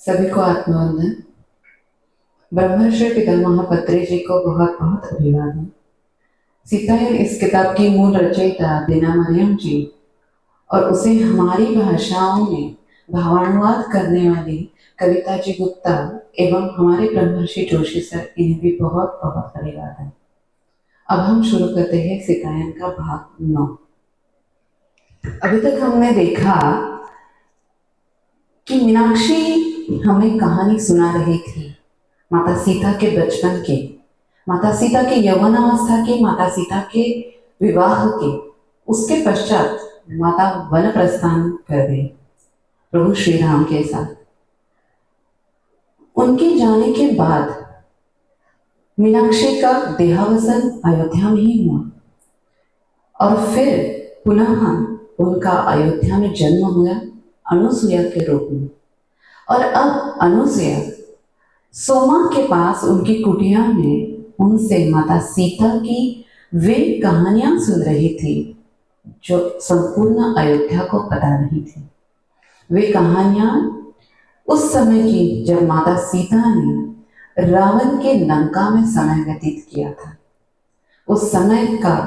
सभी को आत्मवंदन। ब्रह्मर्षि पितामह पत्री जी को बहुत बहुत अभिवादन। सीतायन इस किताब की मूल रचयिता दीना मरियम जी और उसे हमारी भाषाओं में भावानुवाद करने वाली कविता जी गुप्ता एवं हमारे ब्रह्मर्षि जोशी सर, इन्हें भी बहुत बहुत अभिवादन। अब हम शुरू करते हैं सीतायन का भाग 9। अभी तक हमने देखा कि मीनाक्षी हमें कहानी सुना रही थी माता सीता के बचपन के, माता सीता के यौवनावस्था के, माता सीता के विवाह के। उसके पश्चात माता वन प्रस्थान कर गई प्रभु श्री राम के साथ। उनके जाने के बाद मीनाक्षी का देहावसान अयोध्या में ही हुआ और फिर पुनः उनका अयोध्या में जन्म हुआ अनुसुईया के रूप में। और अब अनुसुईया सोमा के पास उनकी कुटिया में उनसे माता सीता की वे कहानियां सुन रही थी जो संपूर्ण अयोध्या को पता नहीं थी। वे कहानियां उस समय की जब माता सीता ने रावण के लंका में समय व्यतीत किया था। उस समय का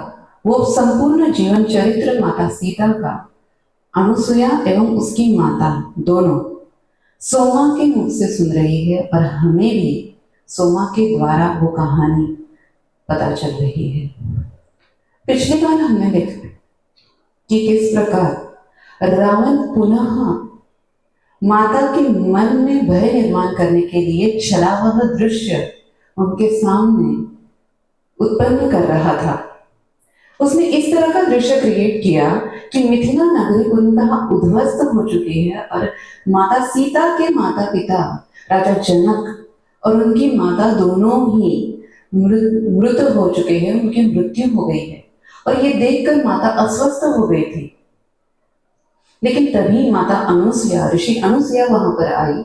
वो संपूर्ण जीवन चरित्र माता सीता का अनुसुईया एवं उसकी माता दोनों सोमा के मुख से सुन रही है और हमें भी सोमा के द्वारा वो कहानी पता चल रही है। पिछली बार हमने देखा कि किस प्रकार रावण पुनः माता के मन में भय निर्माण करने के लिए छला वह दृश्य उनके सामने उत्पन्न कर रहा था। उसने इस तरह का दृश्य क्रिएट किया कि मिथिला नगरी पूर्णतः उद्ध्वस्त हो चुकी है और माता सीता के माता पिता राजा जनक और उनकी माता दोनों ही मृत हो चुके हैं, उनकी मृत्यु हो गई है। और ये देखकर माता अस्वस्थ हो गई थी। लेकिन तभी माता अनुसुईया, ऋषि अनुसुईया वहां पर आई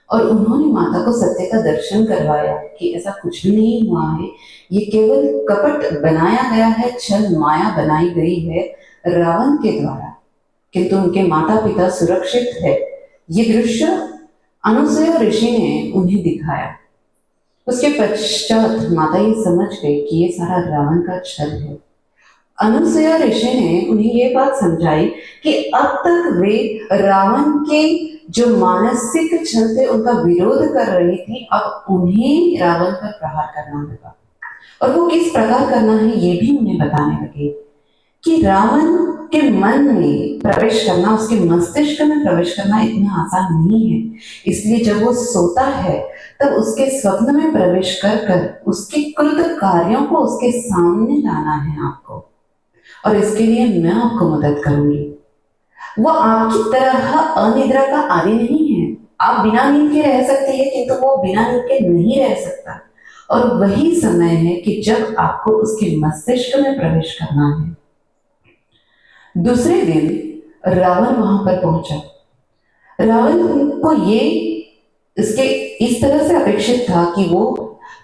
और उन्होंने माता को सत्य का दर्शन करवाया कि ऐसा कुछ भी नहीं हुआ है, ये केवल कपट बनाया गया है, छल माया बनाई गई है रावण के द्वारा, किंतु उनके माता पिता सुरक्षित है। ये दृश्य अनुसुईया ऋषि ने उन्हें दिखाया। उसके पश्चात माता ये समझ गई कि ये सारा रावण का छल है। अनुसुईया ऋषि ने उन्हें ये बात समझाई कि अब तक वे रावण के जो मानसिक छल थे उनका विरोध कर रही थी, अब उन्हें रावण पर प्रहार करना होगा। और वो किस प्रकार करना है ये भी उन्हें बताने लगे कि रावण के मन में प्रवेश करना, उसके मस्तिष्क में प्रवेश करना इतना आसान नहीं है। इसलिए जब वो सोता है तब उसके स्वप्न में प्रवेश कर कर उसके कृत कार्यों को उसके सामने लाना है आपको, और इसके लिए मैं आपको मदद करूंगी। वो आपकी तरह अनिद्रा का आदि नहीं है। आप बिना नींद के रह सकते हैं, किंतु वो बिना नींद के नहीं रह सकता। और वही समय है कि जब आपको उसके मस्तिष्क में प्रवेश करना है। दूसरे दिन रावण वहां पर पहुंचा। रावण को ये इसके इस तरह से अपेक्षित था कि वो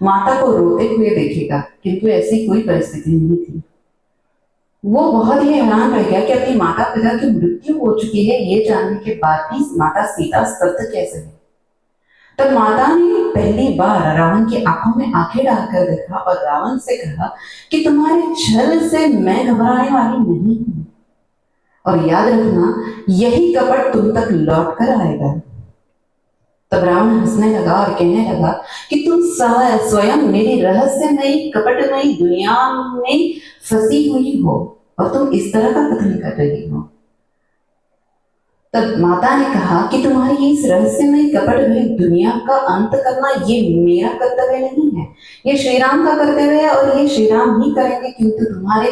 माता को रोते हुए देखेगा, किंतु ऐसी कोई परिस्थिति नहीं थी। वो बहुत ही हैरान रह गया कि अपनी माता पिता की मृत्यु हो चुकी है, ये जानने के बाद भी माता सीता स्तब्ध कैसे है। तब माता ने पहली बार रावण की आंखों में आंखें डालकर देखा और रावण से कहा कि तुम्हारे छल से मैं घबराने वाली नहीं हूं, और याद रखना यही कपट तुम तक लौट कर आएगा। तब रावण हंसने लगा और कहने लगा कि तुम स्वयं मेरी रहस्यमयी कपटमयी दुनिया में फंसी हुई हो और तुम इस तरह का कथन कर रही हो। तब माता ने कहा कि तुम्हारी इस रहस्यमयी कपटमयी दुनिया का अंत करना ये मेरा कर्तव्य नहीं है, ये श्री राम का कर्तव्य है और ये श्री राम ही करेंगे, किंतु तुम्हारे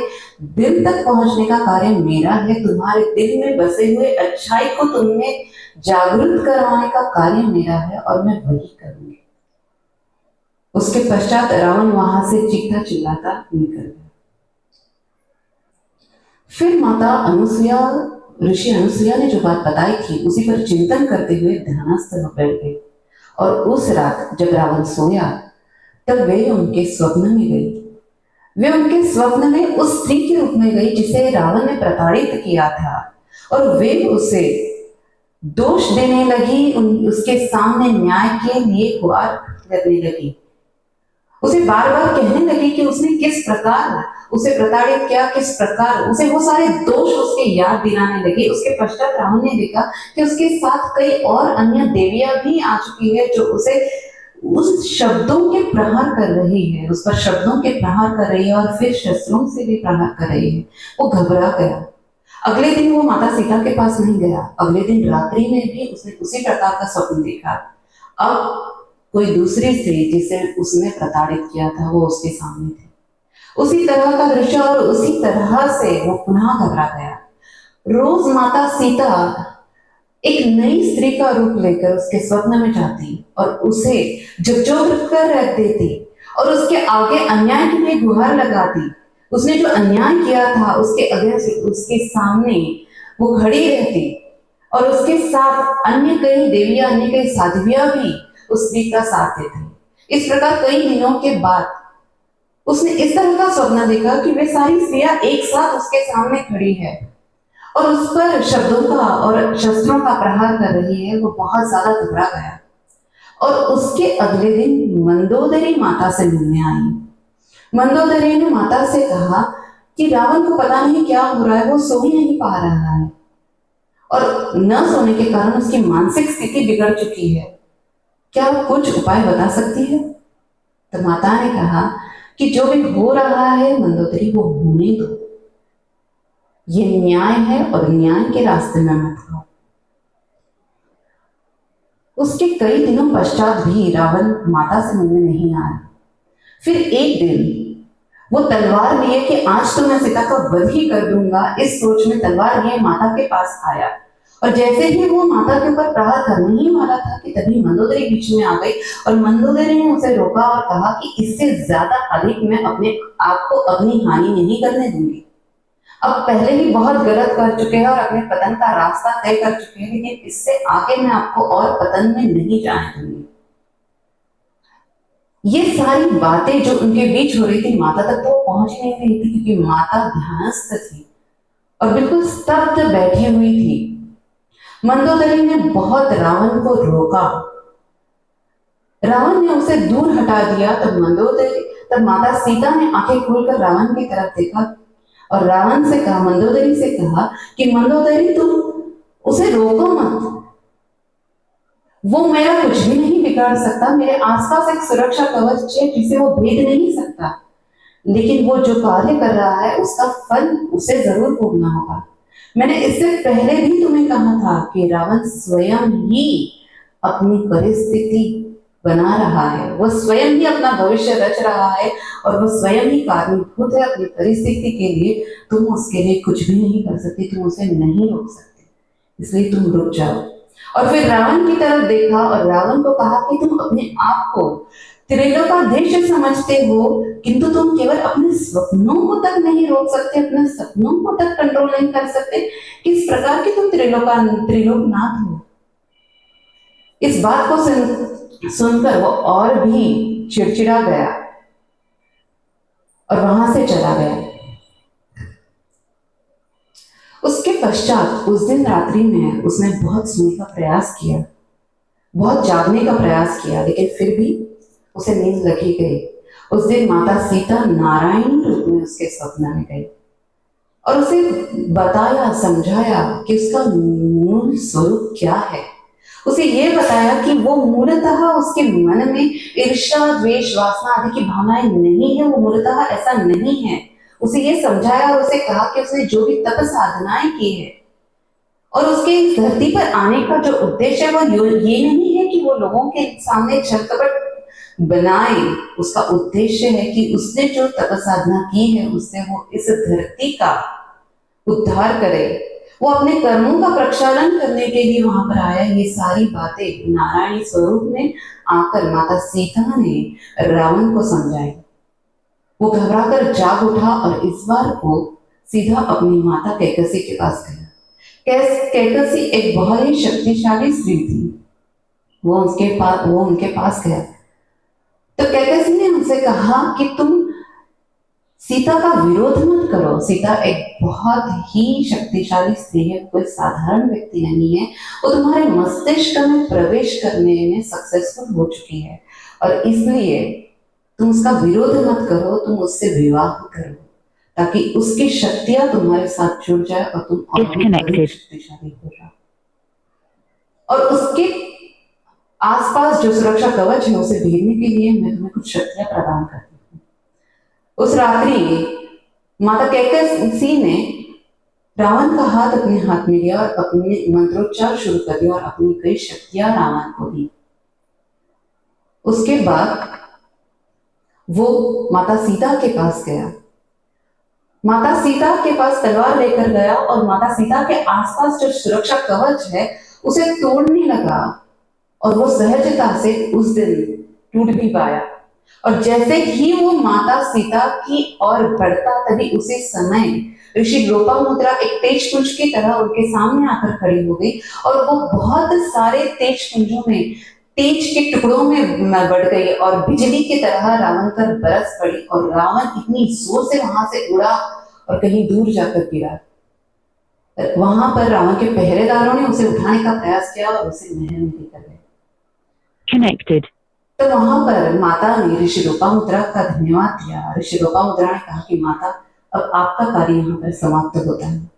दिल तक पहुंचने का कार्य मेरा है। तुम्हारे दिल में बसे हुए अच्छाई को तुमने जागृत करवाने का कार्य मेरा है और मैं वही करूंगी। उसके पश्चात रावण वहां से चीखता चिल्लाता निकल गया। फिर माता अनुसुईया, ऋषि अनुसुईया ने जो बात बताई थी उसी पर चिंतन करते हुए ध्यानस्थ हो बैठ गए। और उस रात जब रावण सोया तब वे उनके स्वप्न में गई। वे उनके स्वप्न में उस स्त्री के रूप में गई जिसे रावण ने प्रताड़ित किया था, और वे उसे दोष देने लगी, उसके सामने न्याय के लिए गुहार करने लगी। उसे बार बार कहने लगी कि उसने किस प्रकार उसे प्रताड़ित किया, किस प्रकार उसे वो सारे दोष उसके याद दिलाने लगी। उसके पश्चात राहुल ने देखा कि उसके साथ कई और अन्य देवियां भी आ चुकी है, जो उसे उस शब्दों के प्रहार कर रही है, उस पर शब्दों के प्रहार कर रही है और फिर शस्त्रों से भी प्रहार कर रही है। वो घबरा गया। अगले दिन वो माता सीता के पास नहीं गया। अगले दिन रात्रि में भी उसने उसी प्रकार का स्वप्न देखा। अब कोई दूसरी स्त्री जिसे उसने प्रताड़ित किया था वो उसके सामने थी। उसी तरह का दृश्य और उसी तरह से वो पुनः घबरा गया। रोज माता सीता एक नई स्त्री का रूप लेकर उसके स्वप्न में जाती और उसे झकझोर कर रख देती और उसके आगे अन्याय के लिए गुहार लगाती। उसने जो अन्याय किया था उसके अगेंस्ट, उसके सामने वो खड़ी रहती और उसके साथ अन्य कई देवियां, अन्य कई साध्वियां भी उस स्त्री का साथ देते। इस प्रकार कई दिनों के बाद उसने इस तरह का स्वप्न देखा कि वे सारी स्त्रियां एक साथ उसके सामने खड़ी है और उस पर शब्दों का और शस्त्रों का प्रहार कर रही है। वो बहुत ज्यादा घबरा गया और उसके अगले दिन मंदोदरी माता से मिलने आई। मंदोदरी ने माता से कहा कि रावण को पता नहीं क्या हो रहा है, वो सो ही नहीं पा रहा है और न सोने के कारण उसकी मानसिक स्थिति बिगड़ चुकी है। क्या आप कुछ उपाय बता सकती है? तो माता ने कहा कि जो भी हो रहा है मंदोदरी, वो होने दो। ये न्याय है और न्याय के रास्ते में मत हो। उसके कई दिनों पश्चात भी रावण माता से मिलने नहीं आया। फिर एक दिन वो तलवार लिए कि आज तो मैं सीता का वध ही कर दूंगा, इस सोच में तलवार लिए माता के पास आया और जैसे ही वो माता के ऊपर प्रहार करने ही वाला था कि तभी मंदोदरी बीच में आ गई और मंदोदरी ने उसे रोका और कहा कि इससे ज्यादा अधिक मैं अपने आप को अपनी हानि नहीं करने दूंगी। अब पहले ही बहुत गलत कर चुके हैं और अपने पतन का रास्ता तय कर चुके हैं, लेकिन इससे आगे मैं आपको और पतन में नहीं जाने दूंगी। ये सारी बातें जो उनके बीच हो रही थी, माता तक तो पहुंच नहीं रही थी क्योंकि माता ध्यानस्थ थी और बिल्कुल स्तब्ध बैठी हुई थी। मंदोदरी ने बहुत रावण को रोका। रावण ने उसे दूर हटा दिया। तब माता सीता ने आंखें खोलकर रावण की तरफ देखा और रावण से कहा, मंदोदरी से कहा कि मंदोदरी तुम उसे रोको मत, वो मेरा कुछ भी नहीं बिगाड़ सकता। मेरे आसपास एक सुरक्षा कवच है जिसे वो भेद नहीं सकता, लेकिन वो जो कार्य कर रहा है उसका फल उसे जरूर भोगना होगा। मैंने इससे पहले भी तुम्हें कहा था कि रावण स्वयं ही अपनी परिस्थिति बना रहा है, वो स्वयं ही अपना भविष्य रच रहा है और वो स्वयं ही कारणीभूत है अपनी परिस्थिति के लिए। तुम उसके लिए कुछ भी नहीं कर सकते, तुम उसे नहीं रोक सकते, इसलिए तुम रुक जाओ। और फिर रावण की तरफ देखा और रावण को कहा कि तुम अपने आप को त्रिलोकाधीश समझते हो, किंतु तुम केवल अपने स्वप्नों को तक नहीं रोक सकते, अपने सपनों को तक कंट्रोल नहीं कर सकते। किस प्रकार के तुम त्रिलोकनाथ हो। इस बात को सुनकर वो और भी चिड़चिड़ा गया और वहां से चला गया। उसके पश्चात उस दिन रात्रि में उसने बहुत सोने का प्रयास किया, बहुत जागने का प्रयास किया, लेकिन फिर भी उसे नींद लगी गई। उस दिन माता सीता नारायण रूप में उसके स्वप्न में गई और उसे बताया, समझाया कि उसका मूल स्वरूप क्या है। उसे यह बताया कि वो मूलतः उसके मन में ईर्ष्या, द्वेष, वासना आदि की भावनाएं नहीं है, वो मूलतः ऐसा नहीं है। उसे ये समझाया और उसे कहा कि उसने जो भी तप साधनाएं की है और उसके इस धरती पर आने का जो उद्देश्य है वो ये नहीं है कि वो लोगों के सामने छल कपट बनाए। उसका उद्देश्य है कि उसने जो तप साधना की है उससे वो इस धरती का उद्धार करे, वो अपने कर्मों का प्रक्षालन करने के लिए वहां पर आया। ये सारी बातें नारायणी स्वरूप में आकर माता सीता ने रावण को समझाई। वो घबराकर जाग उठा और इस बार वो सीधा अपनी माता कैकसी के पास गया। कैकसी एक बहुत ही शक्तिशाली स्त्री थी। वो उनके पास गया तो कैकसी ने उनसे कहा कि तुम सीता का विरोध मत करो। सीता एक बहुत ही शक्तिशाली स्त्री है, कोई साधारण व्यक्ति नहीं है। वो तुम्हारे मस्तिष्क में प्रवेश करने में सक्सेसफुल हो चुकी है और इसलिए तुम उसका विरोध मत करो, तुम उससे विवाह करो ताकि उसकी शक्तियां तुम्हारे साथ जुड़ जाए और तुम और भी शक्तिशाली हो जाओ। और उसके आसपास जो सुरक्षा कवच है उसे भेदने के लिए मैं तुम्हें कुछ शक्तियां प्रदान करती हूँ। उस रात्रि माता कैकसी ने रावण का हाथ अपने हाथ में लिया और अपने मंत्रोच्चार शुरू कर दिया और अपनी कई शक्तियां रावण को दी। उसके बाद वो माता सीता के पास गया, माता सीता के पास तलवार लेकर गया और माता सीता के आसपास जो सुरक्षा कवच है उसे तोड़ने लगा और वो सहजता से उस दिन टूट भी पाया। और जैसे ही वो माता सीता की ओर बढ़ता तभी उसी समय ऋषि लोपामुद्रा एक तेज पुंज की तरह उनके सामने आकर खड़ी हो गई और वो बहुत सारे तेज पुंजों में तेज के टुकड़ों में बढ़ गई और बिजली की तरह रावण पर बरस पड़ी और रावण इतनी जोर से वहां से उड़ा और कहीं दूर जाकर गिरा। वहां पर रावण के पहरेदारों ने उसे उठाने का प्रयास किया और उसे महल में लेकर गए। Connected. तो वहां पर माता ने ऋषि लोपामुद्रा का धन्यवाद दिया। ऋषि लोपामुद्रा ने कहा कि माता अब आपका कार्य यहाँ पर समाप्त होता है।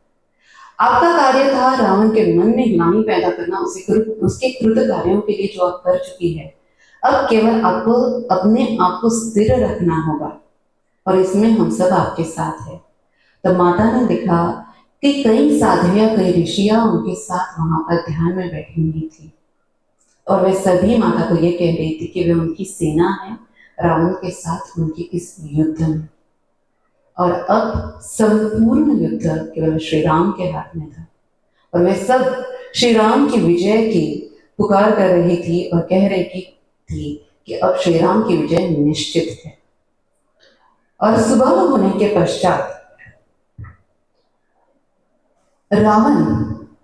आपका कार्य था रावण के मन में ग्लानि पैदा करना, उसके कृत कार्यों के लिए जो आप कर चुकी है। अब केवल आपको अपने आप को स्थिर रखना होगा और इसमें हम सब आपके साथ है। तो माता ने देखा कि कई साध्वियां कई ऋषियां उनके साथ वहां पर ध्यान में बैठी हुई थी और वे सभी माता को ये कह रही थी कि वे उनकी सेना है रावण के साथ उनके इस युद्ध में। और अब संपूर्ण युद्ध केवल श्री राम के हाथ में था और वे सब श्री राम की विजय की पुकार कर रही थी और कह रही थी कि अब श्री राम की विजय निश्चित है। और सुबह होने के पश्चात रावण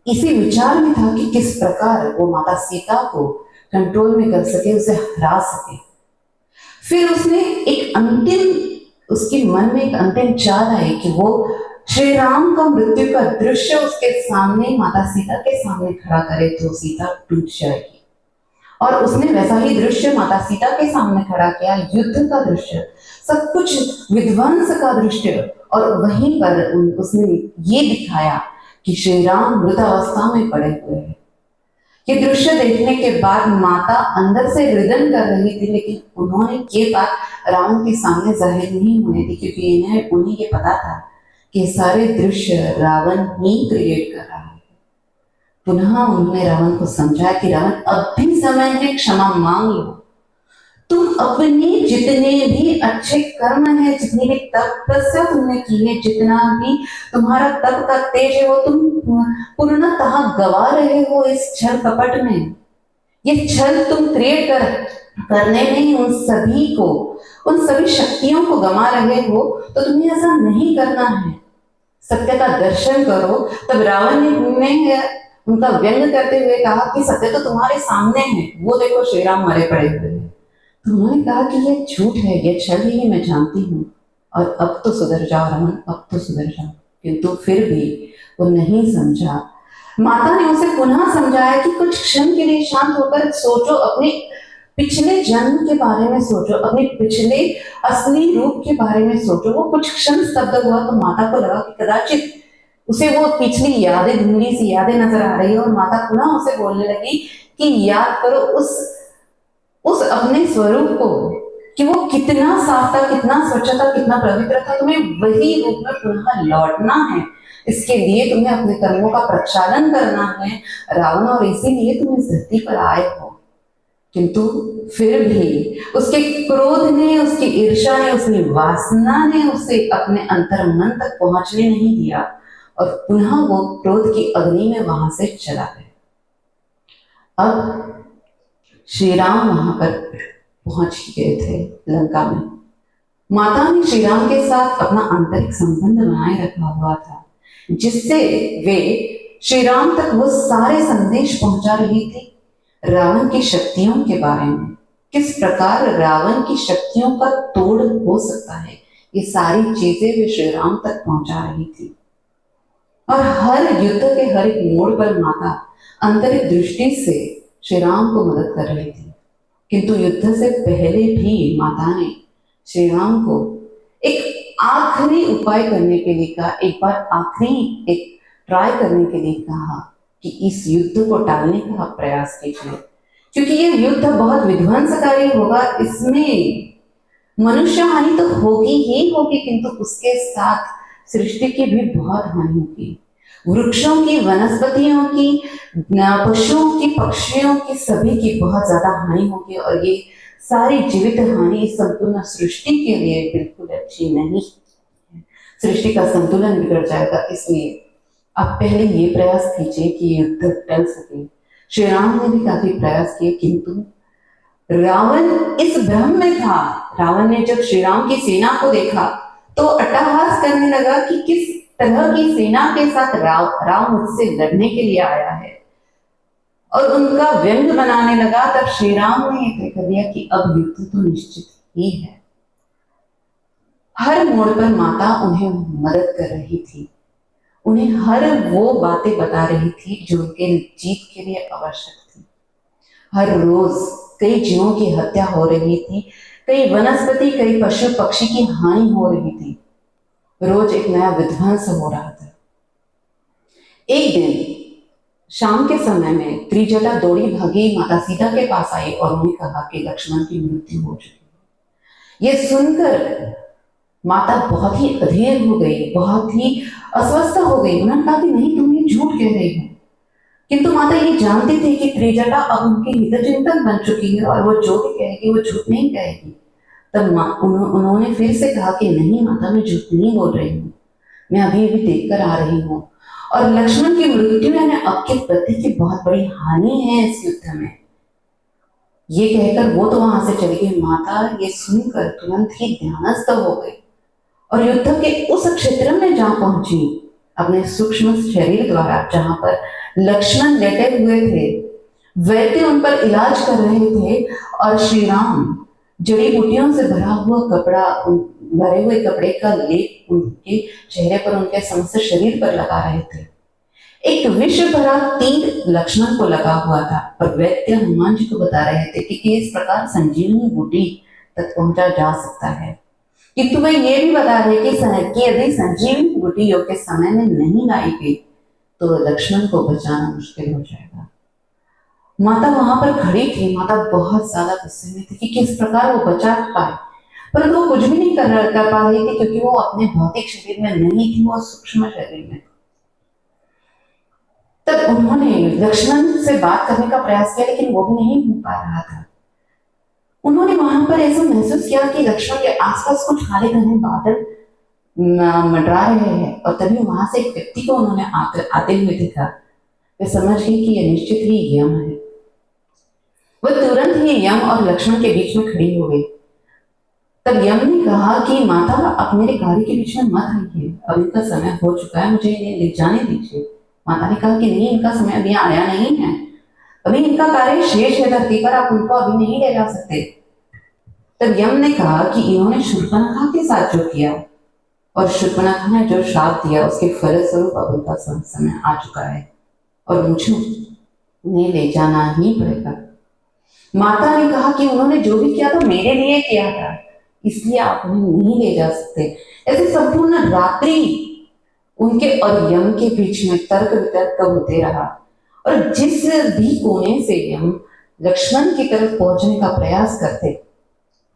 इसी विचार में था कि किस प्रकार वो माता सीता को कंट्रोल में कर सके, उसे हरा सके। फिर उसने एक उसके मन में एक अंतिम चाल आई कि वो श्री राम का मृत्यु का दृश्य उसके सामने माता सीता के सामने खड़ा करे तो सीता टूट जाएगी। और उसने वैसा ही दृश्य माता सीता के सामने खड़ा किया, युद्ध का दृश्य, सब कुछ विध्वंस का दृश्य। और वहीं पर उसने ये दिखाया कि श्री राम मृतावस्था में पड़े हुए हैं। ये दृश्य देखने के बाद माता अंदर से रिदन कर रही थी, लेकिन उन्होंने ये बात रावण के सामने जाहिर नहीं होने दी क्योंकि उन्हें ये पता था कि सारे दृश्य रावण ही क्रिएट कर रहा है। पुनः उन्होंने रावण को समझाया कि रावण अब भी समय है, क्षमा मांग लो। तुम अपने जितने भी अच्छे कर्म है, जितनी भी तपस्या तुमने की है, जितना भी तुम्हारा तप का तेज है, वो तुम पूर्णतः गवा रहे हो इस छल कपट में। ये छल तुम क्रिएट करने में उन सभी शक्तियों को गवा रहे हो। तो तुम्हें ऐसा नहीं करना है, सत्य का दर्शन करो। तब रावण ने उनका व्यंग करते हुए कहा कि सत्य तो तुम्हारे सामने है, वो देखो श्री राम मरे पड़े हुए हैं। तो उन्होंने कहा कि ये झूठ है, ये छल ही मैं जानती हूँ और अब तो सुधर जाओ रावण, अब तो सुधर जाओ। किंतु फिर भी वो नहीं समझा। माता ने उसे पुनः समझाया कि कुछ क्षण के लिए शांत होकर सोचो, अपने पिछले जन्म के बारे में सोचो, अपने पिछले असली रूप के बारे में सोचो। वो कुछ क्षण स्तब्ध हुआ तो माता को लगा कि कदाचित उसे वो पिछली यादें, धुंधली सी यादें नजर आ रही है और माता पुनः उसे बोलने लगी कि याद करो उस अपने स्वरूप को कि वो कितना साफ था, कितना स्वच्छ था, कितना पवित्र था। तुम्हें वही रूप में पुनः लौटना है। इसके लिए तुम्हें अपने कर्मों का प्रक्षालन करना है रावण, और इसीलिए तुम इस धरती पर आए हो। किंतु फिर भी उसके क्रोध ने, उसकी ईर्ष्या ने, उसकी वासना ने उसे अपने अंतर मन तक पहुंचने नहीं दिया और पुनः वो क्रोध की अग्नि में वहां से चला गया। अब श्री राम वहां पर पहुंच गए थे लंका में। माता ने श्री राम के साथ अपना आंतरिक संबंध बनाए रखा हुआ था, जिससे वे श्री राम तक वो सारे संदेश पहुंचा रही थी रावण की शक्तियों के बारे में। किस प्रकार रावण की शक्तियों का तोड़ हो सकता है ये सारी चीजें वे श्री राम तक पहुंचा रही थी। और हर युद्ध के हर एक मोड़ पर माता आंतरिक दृष्टि से श्री राम को मदद कर रही थी। किंतु युद्ध से पहले भी माता ने श्री राम को एक आखिरी उपाय करने के लिए कहा, एक बार आखिरी एक ट्राई करने के लिए कहा कि इस युद्ध को टालने का प्रयास कीजिए, क्योंकि ये युद्ध बहुत विध्वंसकारी होगा। इसमें मनुष्य हानि तो होगी ही होगी, किंतु उसके साथ सृष्टि की भी बहुत हानि होगी। वृक्षों की, वनस्पतियों की, पशुओं की, पक्षियों की, सभी की बहुत ज्यादा हानि होगी। और ये सारी जीवित हानि संपूर्ण सृष्टि के लिए बिल्कुल अच्छी नहीं है। सृष्टि का संतुलन बिगड़ जाएगा। इसलिए आप पहले ये प्रयास कीजिए कि युद्ध टल सके। श्री राम ने भी काफी प्रयास किए, किंतु रावण इस भ्रम में था। रावण ने जब श्री राम की सेना को देखा तो अट्टहास करने लगा कि किस तरह की सेना के साथ राम मुझसे लड़ने के लिए आया है, और उनका व्यंग बनाने लगा। तब श्री राम ने यह तय कर दिया कि अब युद्ध तो निश्चित ही है। हर मोड़ पर माता उन्हें मदद कर रही थी, उन्हें हर वो बातें बता रही थी जो उनके जीत के लिए आवश्यक थी। हर रोज कई जीवों की हत्या हो रही थी, कई वनस्पति, कई पशु पक्षी की हानि हो रही थी। रोज एक नया विध्वंस हो रहा था। एक दिन शाम के समय में त्रिजटा दौड़ी भागी माता सीता के पास आई और उन्हें कहा कि लक्ष्मण की मृत्यु हो चुकी है। ये सुनकर माता बहुत ही अधीर हो गई, बहुत ही अस्वस्थ हो गई। उन्होंने कहा कि नहीं, तुम ये झूठ कह रही हो। किंतु माता ये जानती थी कि त्रिजटा अब उनकी हितचिंतक बन चुकी है और वो जो भी कहेगी वो झूठ नहीं कहेगी। तब उन्होंने फिर से कहा कि नहीं माता, मैं झूठ नहीं बोल रही हूँ, मैं अभी अभी देखकर आ रही हूँ, और लक्ष्मण की मृत्यु यानी आपके पति की बहुत बड़ी हानि है इस युद्ध में। ये कहकर वो तो वहां से चली गई। माता ये सुनकर तुरंत ही ध्यानस्थ हो गई और युद्ध के उस क्षेत्र में जहां पहुंची, अपने सूक्ष्म शरीर द्वारा, जहां पर लक्ष्मण लेटे हुए थे, वैद्य उन पर इलाज कर रहे थे और श्री राम जड़ी बूटियों से भरा हुआ कपड़ा, भरे हुए कपड़े का लेप उनके चेहरे पर, उनके समस्त शरीर पर लगा रहे थे। एक विष भरा तीर लक्ष्मण को लगा हुआ था और वैद्य हनुमान जी को बता रहे थे कि इस प्रकार संजीवनी बूटी तक पहुंचा जा सकता है। किंतु वे ये भी बता रहे कि यदि संजीवनी बूटी योग्य समय में नहीं लाई गई तो लक्ष्मण को बचाना मुश्किल हो जाएगा। माता वहां पर खड़ी थी। माता बहुत ज्यादा गुस्से में थी कि किस प्रकार वो बचा पाए, परंतु वो कुछ भी नहीं कर पा रही थी, क्योंकि वो अपने भौतिक शरीर में नहीं थी, वो सूक्ष्म शरीर में। तब उन्होंने लक्ष्मण से बात करने का प्रयास किया, लेकिन वो भी नहीं हो पा रहा था। उन्होंने वहां पर ऐसा महसूस किया कि लक्ष्मण के आसपास कुछ काले घने बादल मंडरा रहे हैं, और तभी वहां से एक व्यक्ति को उन्होंने आते हुए देखा। वे समझ गई कि यह निश्चित ही यम है। वह तुरंत ही यम और लक्ष्मण के बीच में खड़ी हो गई। तब यम ने कहा कि माता, आप मेरे कार्य के बीच में मत आइए, अब इनका समय हो चुका है, मुझे इन्हें ले जाने दीजिए। माता ने कहा कि नहीं, इनका समय अभी आया नहीं है, अभी इनका कार्य शेष है धरती पर, आप उनको अभी नहीं ले जा सकते। तब यम ने कहा कि इन्होंने शूर्पणखा के साथ जो किया और शूर्पणखा ने जो श्राप दिया, उसके फलस्वरूप अब उनका समय आ चुका है और मुझे उन्हें ले जाना ही पड़ेगा। माता ने कहा कि उन्होंने जो भी किया था मेरे लिए किया था, इसलिए आप उन्हें नहीं ले जा सकते। ऐसे संपूर्ण रात्रि उनके और यम के बीच में तर्क वितर्क होते रहा, और जिस भी कोने से यम लक्ष्मण की तरफ पहुंचने का प्रयास करते,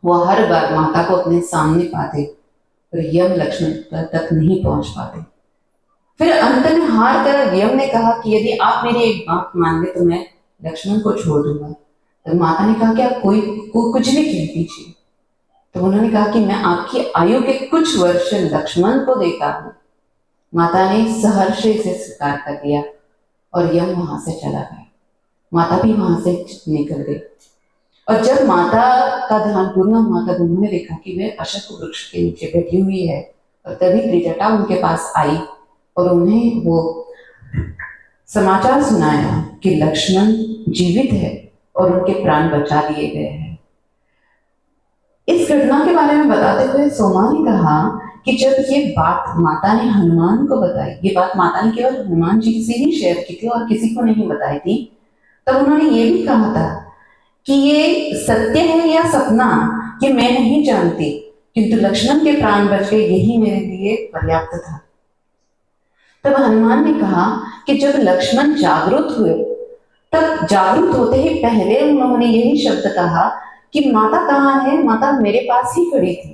वह हर बार माता को अपने सामने पाते और यम लक्ष्मण तक नहीं पहुंच पाते। फिर अंत में हार कर यम ने कहा कि यदि आप मेरी एक बात मान ले तो मैं लक्ष्मण को छोड़ दूंगा। तो माता ने कहा कि आप कुछ भी कह दीजिए। तो उन्होंने कहा कि मैं आपकी आयु के कुछ वर्ष लक्ष्मण को देता हूं। माता ने सहर्ष इसे स्वीकार कर लिया और यम वहां से चला गया। माता भी वहां से निकल गई, और जब माता का ध्यान पूर्ण हुआ तब उन्होंने देखा कि वह अशोक वृक्ष के नीचे बैठी हुई है, और तभी त्रिजटा उनके पास आई और उन्हें वो समाचार सुनाया कि लक्ष्मण जीवित है और उनके प्राण बचा लिए गए हैं। इस इस घटना के बारे में बताते हुए सोमा ने कहा कि जब ये बात माता ने हनुमान को बताई, ये बात माता ने केवल हनुमान जी से ही शेयर की थी और किसी को नहीं बताई थी, तब उन्होंने ये भी कहा था कि ये सत्य है या सपना ये मैं नहीं जानती, किंतु लक्ष्मण के प्राण बच गए, यही मेरे लिए पर्याप्त था। तब हनुमान ने कहा कि जब लक्ष्मण जागरूक हुए, तब जागरूक होते ही पहले उन्होंने यही शब्द कहा कि माता कहाँ है, माता मेरे पास ही खड़ी थी।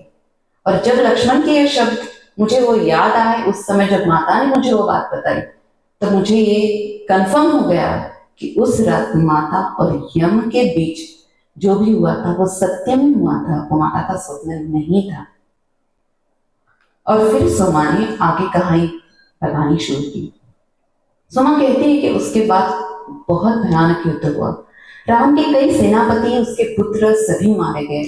और जब लक्ष्मण के ये शब्द मुझे वो याद आए, उस समय जब माता ने मुझे वो बात बताई, तो मुझे ये कंफर्म हो गया कि उस रात माता और यम के बीच जो भी हुआ था वो सत्य में हुआ था, वो माता का स्वप्न नहीं था। और फिर सोमा ने आगे कहानी बतानी शुरू की। सोमा कहती है कि उसके बाद बहुत भयानक युद्ध हुआ। राम के कई सेनापति, उसके पुत्र सभी मारे गए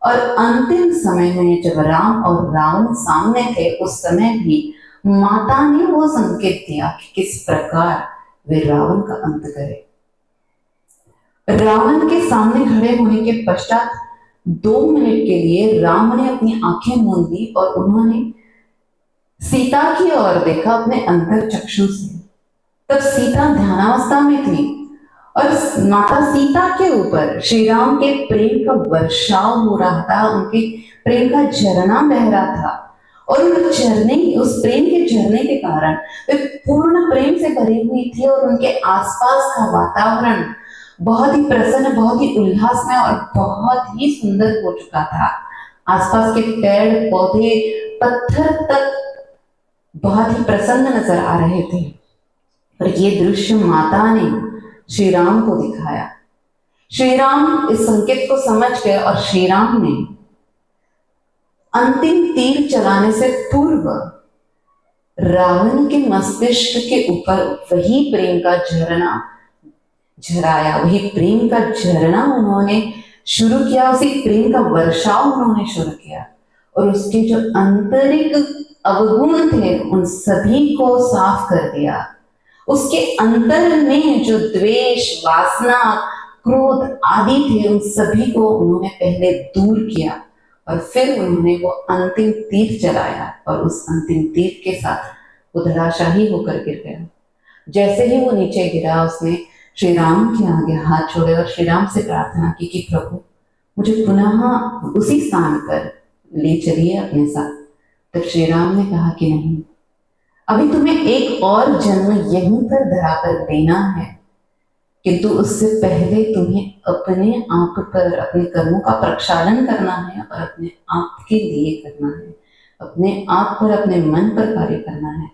और अंतिम समय में जब राम और रावण सामने थे, उस समय भी माता ने वो संकेत दिया कि किस प्रकार वे रावण का अंत करें। रावण के सामने खड़े होने के पश्चात 2 मिनट के लिए राम ने अपनी आंखें मूंद दी और उन्होंने सीता की ओर देखा अपने अंतर चक्षु से। तब सीता ध्यानावस्था में थी और माता सीता के ऊपर श्री राम के प्रेम का वर्षाव हो रहा था, उनके प्रेम का झरना बह रहा था और उस प्रेम के झरने के कारण वे पूर्ण प्रेम से भरी हुई थी और उनके आसपास का वातावरण बहुत ही प्रसन्न, बहुत ही उल्लासमय और बहुत ही सुंदर हो चुका था। आसपास के पेड़ पौधे पत्थर तक बहुत ही प्रसन्न नजर आ रहे थे और ये दृश्य माता ने श्री राम को दिखाया। श्री राम इस संकेत को समझ गए और श्री राम ने अंतिम तीर चलाने से पूर्व रावण के मस्तिष्क के ऊपर वही प्रेम का झरना झराया, वही प्रेम का झरना उन्होंने शुरू किया, उसी प्रेम का वर्षाव उन्होंने शुरू किया और उसके जो आंतरिक अवगुण थे उन सभी को साफ कर दिया। उसके अंतर में जो द्वेष, वासना, क्रोध आदि थे उन सभी को उन्होंने पहले दूर किया और फिर उन्होंने वो अंतिम तीर चलाया और उस अंतिम तीर के साथ वो धराशाही होकर गिर गया। जैसे ही वो नीचे गिरा, उसने श्री राम के आगे हाथ छोड़े और श्री राम से प्रार्थना की कि प्रभु मुझे पुनः उसी स्थान पर ले चलिए अपने साथ। तब श्री राम ने कहा कि नहीं, अभी तुम्हें एक और जन्म यहीं पर धरा कर देना है, किंतु उससे पहले तुम्हें अपने आप पर अपने कर्मों का प्रक्षालन करना है और अपने आप के लिए करना है, अपने आप पर, अपने मन पर कार्य करना है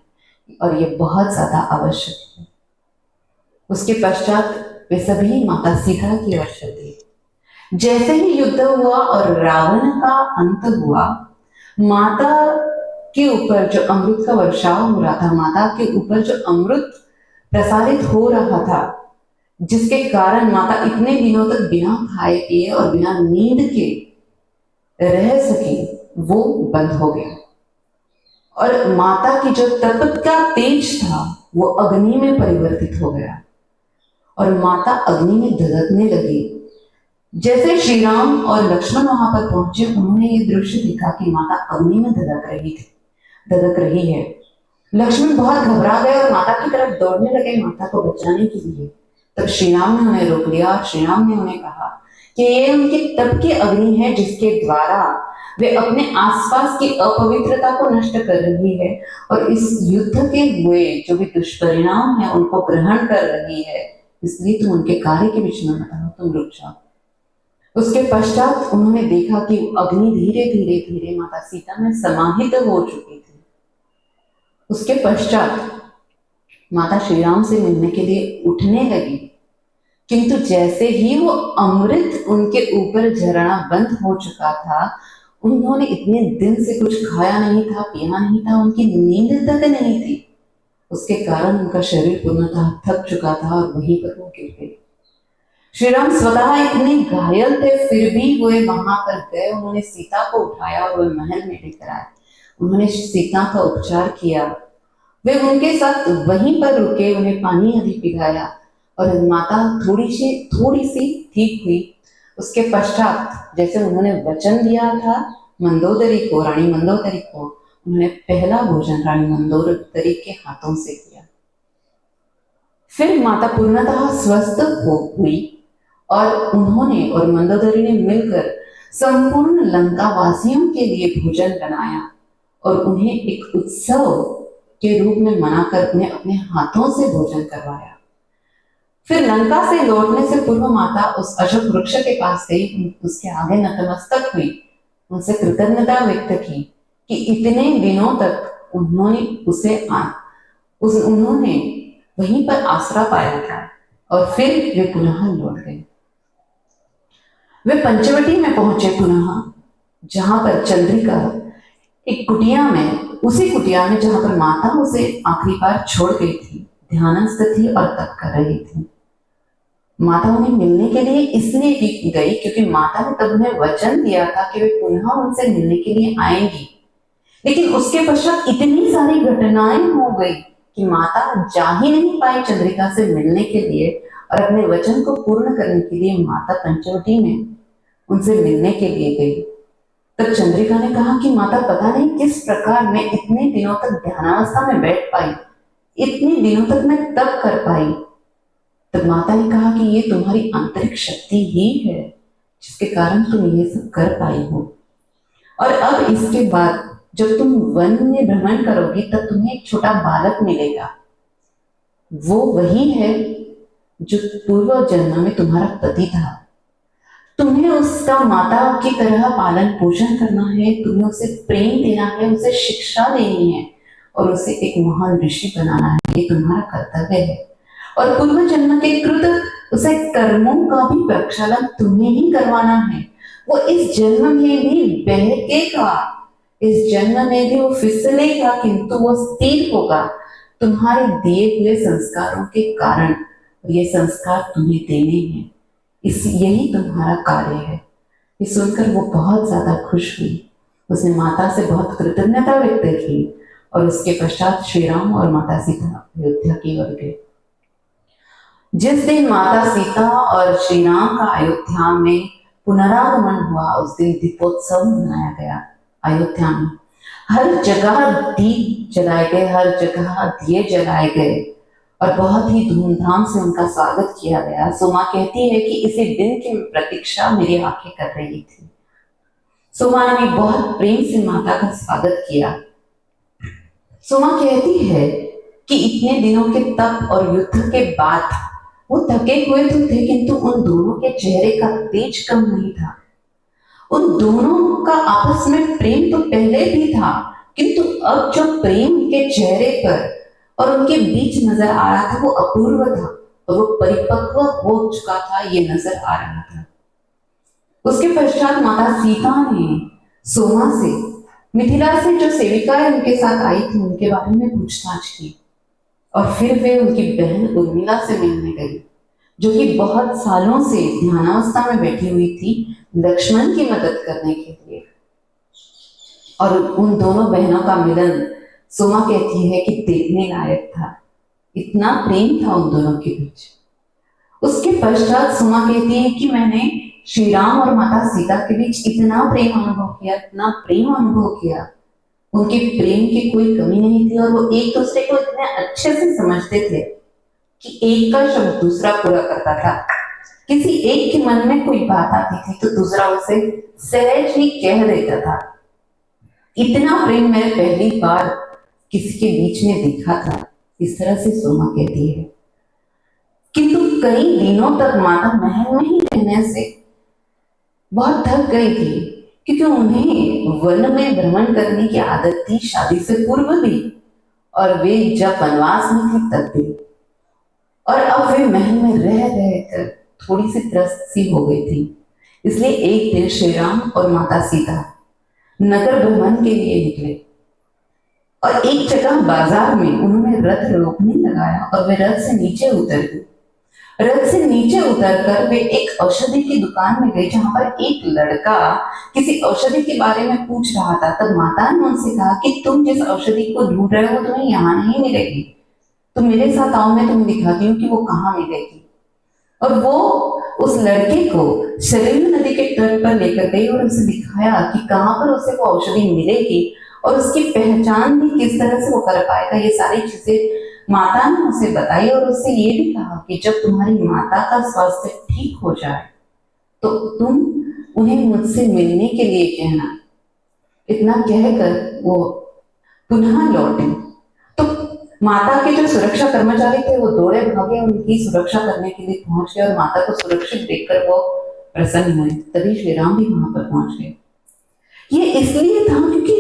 और ये बहुत ज्यादा आवश्यक है। उसके पश्चात वे सभी माता सीता की ओर चले। जैसे ही युद्ध हुआ और रावण का अंत हुआ, माता के ऊपर जो अमृत का वर्षाव हो रहा था, माता के ऊपर जो अमृत प्रसारित हो रहा था, जिसके कारण माता इतने दिनों तक बिना खाए पिए और बिना नींद के रह सकी, वो बंद हो गया और माता की जो तप का तेज था वो अग्नि में परिवर्तित हो गया और माता अग्नि में धधकने लगी। जैसे श्री राम और लक्ष्मण वहां पर पहुंचे, उन्होंने ये दृश्य देखा कि माता अग्नि में धधक रही है। लक्ष्मण बहुत घबरा गए और माता की तरफ दौड़ने लगे माता को बचाने के लिए। तब श्री राम ने उन्हें रोक लिया और श्री राम ने उन्हें कहा कि ये उनके तप की अग्नि है जिसके द्वारा वे अपने आसपास की अपवित्रता को नष्ट कर रही है और इस युद्ध के हुए जो भी दुष्परिणाम है उनको ग्रहण कर रही है, इसलिए तुम उनके कार्य के बीच में मत आओ, तुम रुक जाओ। उसके पश्चात उन्होंने देखा कि अग्नि धीरे धीरे धीरे माता सीता में समाहित हो चुकी थी। उसके पश्चात माता श्री राम से मिलने के लिए उठने लगी, किंतु जैसे ही वो अमृत उनके ऊपर झरना बंद हो चुका था, उन्होंने इतने दिन से कुछ खाया नहीं था, पिया नहीं था, उनकी नींद तक नहीं थी। उसके कारण उनका शरीर पूर्णतः थक चुका था और वहीं पर वो गिर गए। श्री राम स्वतः इतने घायल थे, फिर भी वे वहां पर गए। उन्होंने सीता को उठाया और वे महल में लेकर आए। उन्होंने सीता का उपचार किया, वे उनके साथ वहीं पर रुके, उन्हें पानी आदि पिलाया और माता थोड़ी सी ठीक हुई उसके पश्चात जैसे उन्होंने वचन दिया था मंदोदरी को, रानी मंदोदरी को, उन्होंने पहला भोजन रानी मंदोदरी के हाथों से किया। फिर माता पूर्णतः स्वस्थ हुई और उन्होंने और मंदोदरी ने मिलकर संपूर्ण लंका वासियों के लिए भोजन बनाया और उन्हें एक उत्सव के रूप में मनाकर उन्हें अपने हाथों से भोजन करवाया। फिर लंका से लौटने से पूर्व माता उस अशोक वृक्ष के पास गई, उसके आगे नतमस्तक हुई, उनसे कृतज्ञता व्यक्त की कि इतने दिनों तक उन्होंने वहीं पर आसरा पाया था और फिर वे पुनः लौट गए। वे पंचवटी में पहुंचे पुनः, जहां पर चंद्रिका एक कुटिया में, उसी कुटिया में जहां पर माता उसे आखिरी बार छोड़ गई थी, ध्यानस्थ थी और तप कर रही थी। माता उन्हें मिलने के लिए इसलिए गई क्योंकि माता ने तब उन्हें वचन दिया था कि वे पुनः उनसे मिलने के लिए आएंगी। लेकिन उसके पश्चात इतनी सारी घटनाएं हो गई कि माता जा ही नहीं पाई चंद्रिका से मिलने के लिए और अपने वचन को पूर्ण करने के लिए माता पंचवटी में उनसे मिलने के लिए गई। तब चंद्रिका ने कहा कि माता पता नहीं किस प्रकार मैं इतने दिनों तक ध्यानावस्था में बैठ पाई, इतने दिनों तक मैं तप कर पाई। तब माता ने कहा कि ये तुम्हारी आंतरिक शक्ति ही है जिसके कारण तुम ये सब कर पाई हो। और अब इसके बाद जब तुम वन में भ्रमण करोगी तब तुम्हें एक छोटा बालक मिलेगा, वो वही है जो पूर्व जन्म में तुम्हारा पति था। तुम्हें उसका माता की तरह पालन पोषण करना है, तुम्हें उसे प्रेम देना है, उसे शिक्षा देनी है और उसे एक महान ऋषि बनाना है। ये तुम्हारा कर्तव्य है और पूर्व जन्म के कृत उसे कर्मों का भी प्रक्षालन तुम्हें ही करवाना है। वो इस जन्म में भी बहकेगा, इस जन्म में भी वो फिसलेगा, किंतु वो स्थिर होगा तुम्हारे दिए हुए संस्कारों के कारण। ये संस्कार तुम्हें देने हैं, यही तुम्हारा कार्य है। ये सुनकर वो बहुत ज्यादा खुश हुई, उसने माता से बहुत कृतज्ञता व्यक्त की और उसके पश्चात श्री राम और माता सीता अयोध्या की ओर गए। जिस दिन माता सीता और श्री राम का अयोध्या में पुनरागमन हुआ, उस दिन दीपोत्सव मनाया गया। अयोध्या में हर जगह दीप जलाए गए, हर जगह दिए जलाए गए और बहुत ही धूमधाम से उनका स्वागत किया गया। सोमा कहती है कि इसी दिन की प्रतीक्षा मेरी आंखें कर रही थी। सोमा ने बहुत प्रेम से माता का स्वागत किया। सोमा कहती है कि इतने दिनों के तप और युद्ध के बाद वो थके हुए तो थे, किंतु उन दोनों के चेहरे का तेज कम नहीं था। उन दोनों का आपस में प्रेम तो पहले भी था, किंतु अब जो प्रेम के चेहरे पर और उनके बीच नजर आ रहा था वो अपूर्व था और वो परिपक्व हो चुका था, ये नजर आ रहा था। उसके पश्चात माता सीता ने सोमा से, मिथिला से जो सेविकाएं उनके साथ आई थी, उनके बारे में पूछताछ की और फिर वे उनकी बहन उर्मिला से मिलने गई, जो कि बहुत सालों से ध्यानावस्था में बैठी हुई थी लक्ष्मण की मदद करने के लिए। और उन दोनों बहनों का मिलन सोमा कहती है कि देखने लायक था, इतना प्रेम था उन दोनों के बीच। उसके पश्चात सोमा कहती है कि मैंने श्री राम और माता सीता के बीच इतना प्रेम अनुभव किया, इतना प्रेम अनुभव किया, उनके प्रेम की कोई कमी नहीं थी और वो एक दूसरे को इतने अच्छे से समझते थे कि एक का शब्द दूसरा पूरा करता था। किसी एक के मन में कोई बात आती थी तो दूसरा उसे सहज ही कह देता था। इतना प्रेम मैंने पहली बार किसी के बीच में देखा था, इस तरह से सोमा कहती है। किंतु कई दिनों तक माता महल में ही रहने से बहुत थक गई थी, क्योंकि उन्हें वन में भ्रमण करने की आदत थी शादी से पूर्व भी, और वे जब वनवास में थी तब भी, और अब वे महल में रह रहकर थोड़ी सी त्रस्त सी हो गई थी। इसलिए एक दिन श्री राम और माता सीता नगर भ्रमण के लिए निकले और एक जगह बाजार में उन्होंने रथ रोकने लगाया और वे रथ से नीचे उतर गए। रथ से नीचे उतरकर वे एक औषधि की दुकान में गए, जहां पर एक लड़का किसी औषधि के बारे में पूछ रहा था। तब माता ने उनसे कहा कि तुम जिस औषधि को ढूंढ रहे हो तुम्हें यहाँ नहीं मिलेगी, तुम मेरे साथ आओ, मैं तुम्हें दिखाती हूँ कि वो कहाँ मिलेगी। और वो उस लड़के को सरयू नदी के तट पर लेकर गई और उसे दिखाया कि कहाँ पर उसे वो औषधि मिलेगी और उसकी पहचान भी किस तरह से वो कर पाएगा। ये सारी चीजें माता ने उसे बताई और उससे ये भी कहा कि जब तुम्हारी माता का स्वास्थ्य ठीक हो जाए तो तुम उन्हें मुझसे मिलने के लिए कहना। इतना कहकर वो पुनः लौटे तो माता के जो सुरक्षा कर्मचारी थे वो दौड़े भागे उनकी सुरक्षा करने के लिए पहुंच गए और माता को सुरक्षित देखकर वो प्रसन्न हुए। तभी श्री राम भी वहां पर पहुंच गए। ये इसलिए था क्योंकि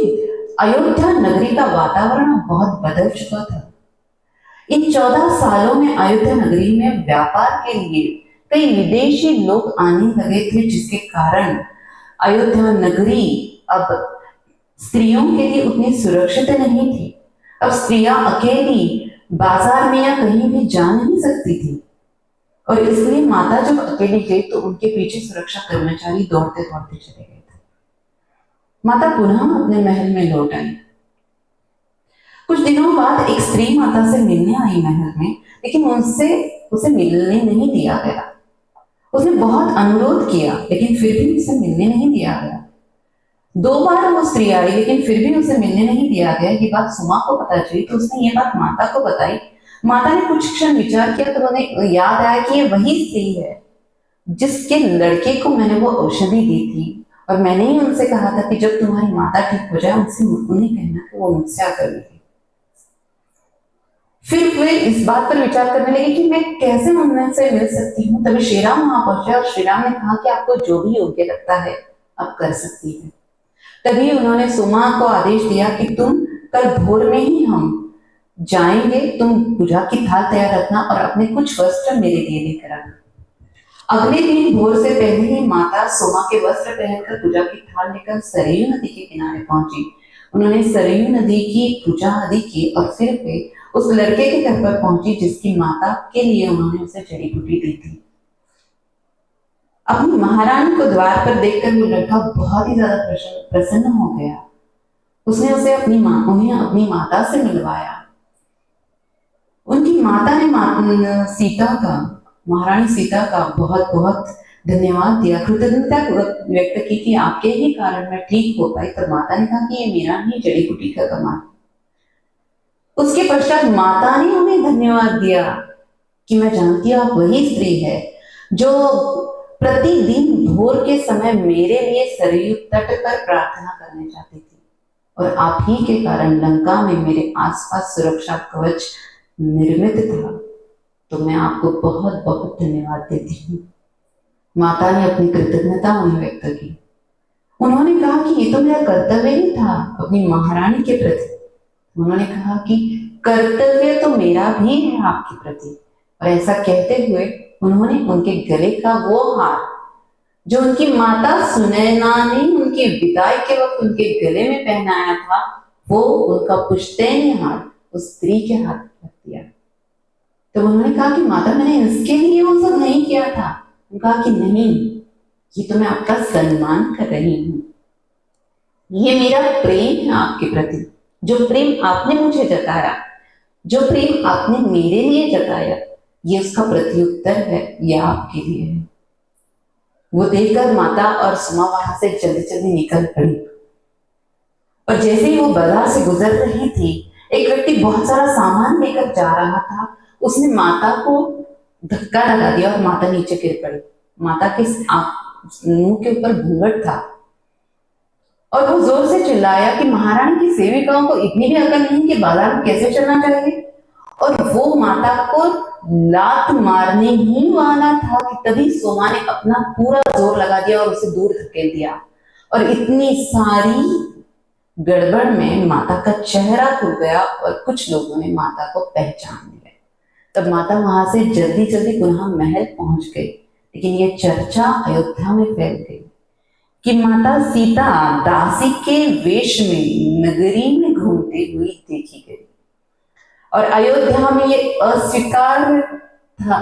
अयोध्या नगरी का वातावरण बहुत बदल चुका था। इन 14 सालों में अयोध्या नगरी में व्यापार के लिए कई विदेशी लोग आने लगे थे, जिसके कारण अयोध्या नगरी अब स्त्रियों के लिए उतनी सुरक्षित नहीं थी। अब स्त्रियां अकेली बाजार में या कहीं भी जा नहीं सकती थी और इसलिए माता जब अकेली गई तो उनके पीछे सुरक्षा कर्मचारी दौड़ते दौड़ते चले गए थे। माता पुनः अपने महल में लौट आई। कुछ दिनों बाद एक स्त्री माता से मिलने आई महल में, लेकिन उसे मिलने नहीं दिया गया। उसने बहुत अनुरोध किया लेकिन फिर भी उसे मिलने नहीं दिया गया। 2 बार वो स्त्री आई लेकिन फिर भी उसे मिलने नहीं दिया गया। ये बात सुमा को पता चली तो उसने ये बात माता को बताई। माता ने कुछ क्षण विचार किया तो उन्हें याद आया कि ये वही स्त्री है जिसके लड़के को मैंने वो औषधि दी थी और मैंने ही उनसे कहा था कि जब तुम्हारी माता ठीक हो जाए उन्हें कहना कि वो मुझसे आकर मिले। फिर वे इस बात पर विचार करने लगे कि मैं कैसे उनसे मिल सकती हूँ। तभी श्री राम वहां पहुंचे और श्री राम ने कहा कि आपको जो भी योग्य लगता है आप कर सकती है। तभी उन्होंने सुमा को आदेश दिया कि तुम कल भोर में ही हम जाएंगे, तुम पूजा की थाल तैयार रखना और अपने कुछ वस्त्र मेरे लिए लेकर आना। अगले दिन भोर से पहले ही माता सुमा के वस्त्र पहनकर पूजा की थाल लेकर सरयू नदी के किनारे पहुंची। उन्होंने सरयू नदी की पूजा आदि की और फिर वे उस लड़के के घर पर पहुंची जिसकी माता के लिए उन्होंने उसे जड़ी बूटी दी थी। अपनी महारानी को द्वार पर देखकर वो लड़का बहुत ही ज्यादा प्रसन्न हो गया। उसने उन्हें अपनी माता से मिलवाया। उनकी माता ने महारानी सीता का बहुत बहुत धन्यवाद दिया, कृतज्ञता व्यक्त की कि आपके ही कारण मैं ठीक हो पाई। तो माता ने कहा कि ये मेरा ही जड़ी बूटी का कमाल। उसके पश्चात माता ने उन्हें धन्यवाद दिया कि मैं जानती हूं आप वही स्त्री है जो प्रतिदिन भोर के समय मेरे लिए सरयू तट पर प्रार्थना करने जाती थी और आप ही के कारण लंका में मेरे आसपास सुरक्षा कवच निर्मित था। तो मैं आपको बहुत बहुत धन्यवाद देती हूँ। माता ने अपनी कृतज्ञता उन्हें व्यक्त की। उन्होंने कहा कि ये तो मेरा कर्तव्य ही था अपनी महारानी के प्रति। उन्होंने कहा कि कर्तव्य तो मेरा भी है आपके प्रति। और ऐसा कहते हुए उन्होंने उनके गले का वो हार जो उनकी माता सुनैना ने उनके विदाई के वक्त उनके गले में पहनाया था, वो उनका पुश्तैनी हार उस स्त्री के हाथ रख दिया। तो उन्होंने कहा कि माता मैंने इसके लिए वो सब नहीं किया था। उन्होंने कहा कि नहीं, ये तो मैं आपका सम्मान कर रही हूँ, ये मेरा प्रेम है आपके प्रति। जो प्रेम आपने मुझे जताया, जो प्रेम आपने मेरे लिए जताया, ये उसका प्रत्युत्तर है, यह आपके लिए है। वो देखकर माता और सुमा वहां से जल्दी जल्दी निकल पड़ी और जैसे ही वो बाजार से गुजर रही थी, एक व्यक्ति बहुत सारा सामान लेकर जा रहा था। उसने माता को धक्का लगा दिया और माता नीचे गिर पड़ी। माता के मुंह के ऊपर घूंघट था और वो जोर से चिल्लाया कि महारानी की सेविकाओं को इतनी भी अकल नहीं कि बाजार में कैसे चलना चाहिए। और वो माता को लात मारने ही वाला था कि तभी सोमा ने अपना पूरा जोर लगा दिया और उसे दूर धकेल दिया। और इतनी सारी गड़बड़ में माता का चेहरा खुल गया और कुछ लोगों ने माता को पहचान लिया। तब माता वहां से जल्दी जल्दी पुनः महल पहुंच गई। लेकिन ये चर्चा अयोध्या में फैल गई कि माता सीता दासी के वेश में नगरी में घूमती हुई देखी गई और अयोध्या में ये अस्वीकार्य था,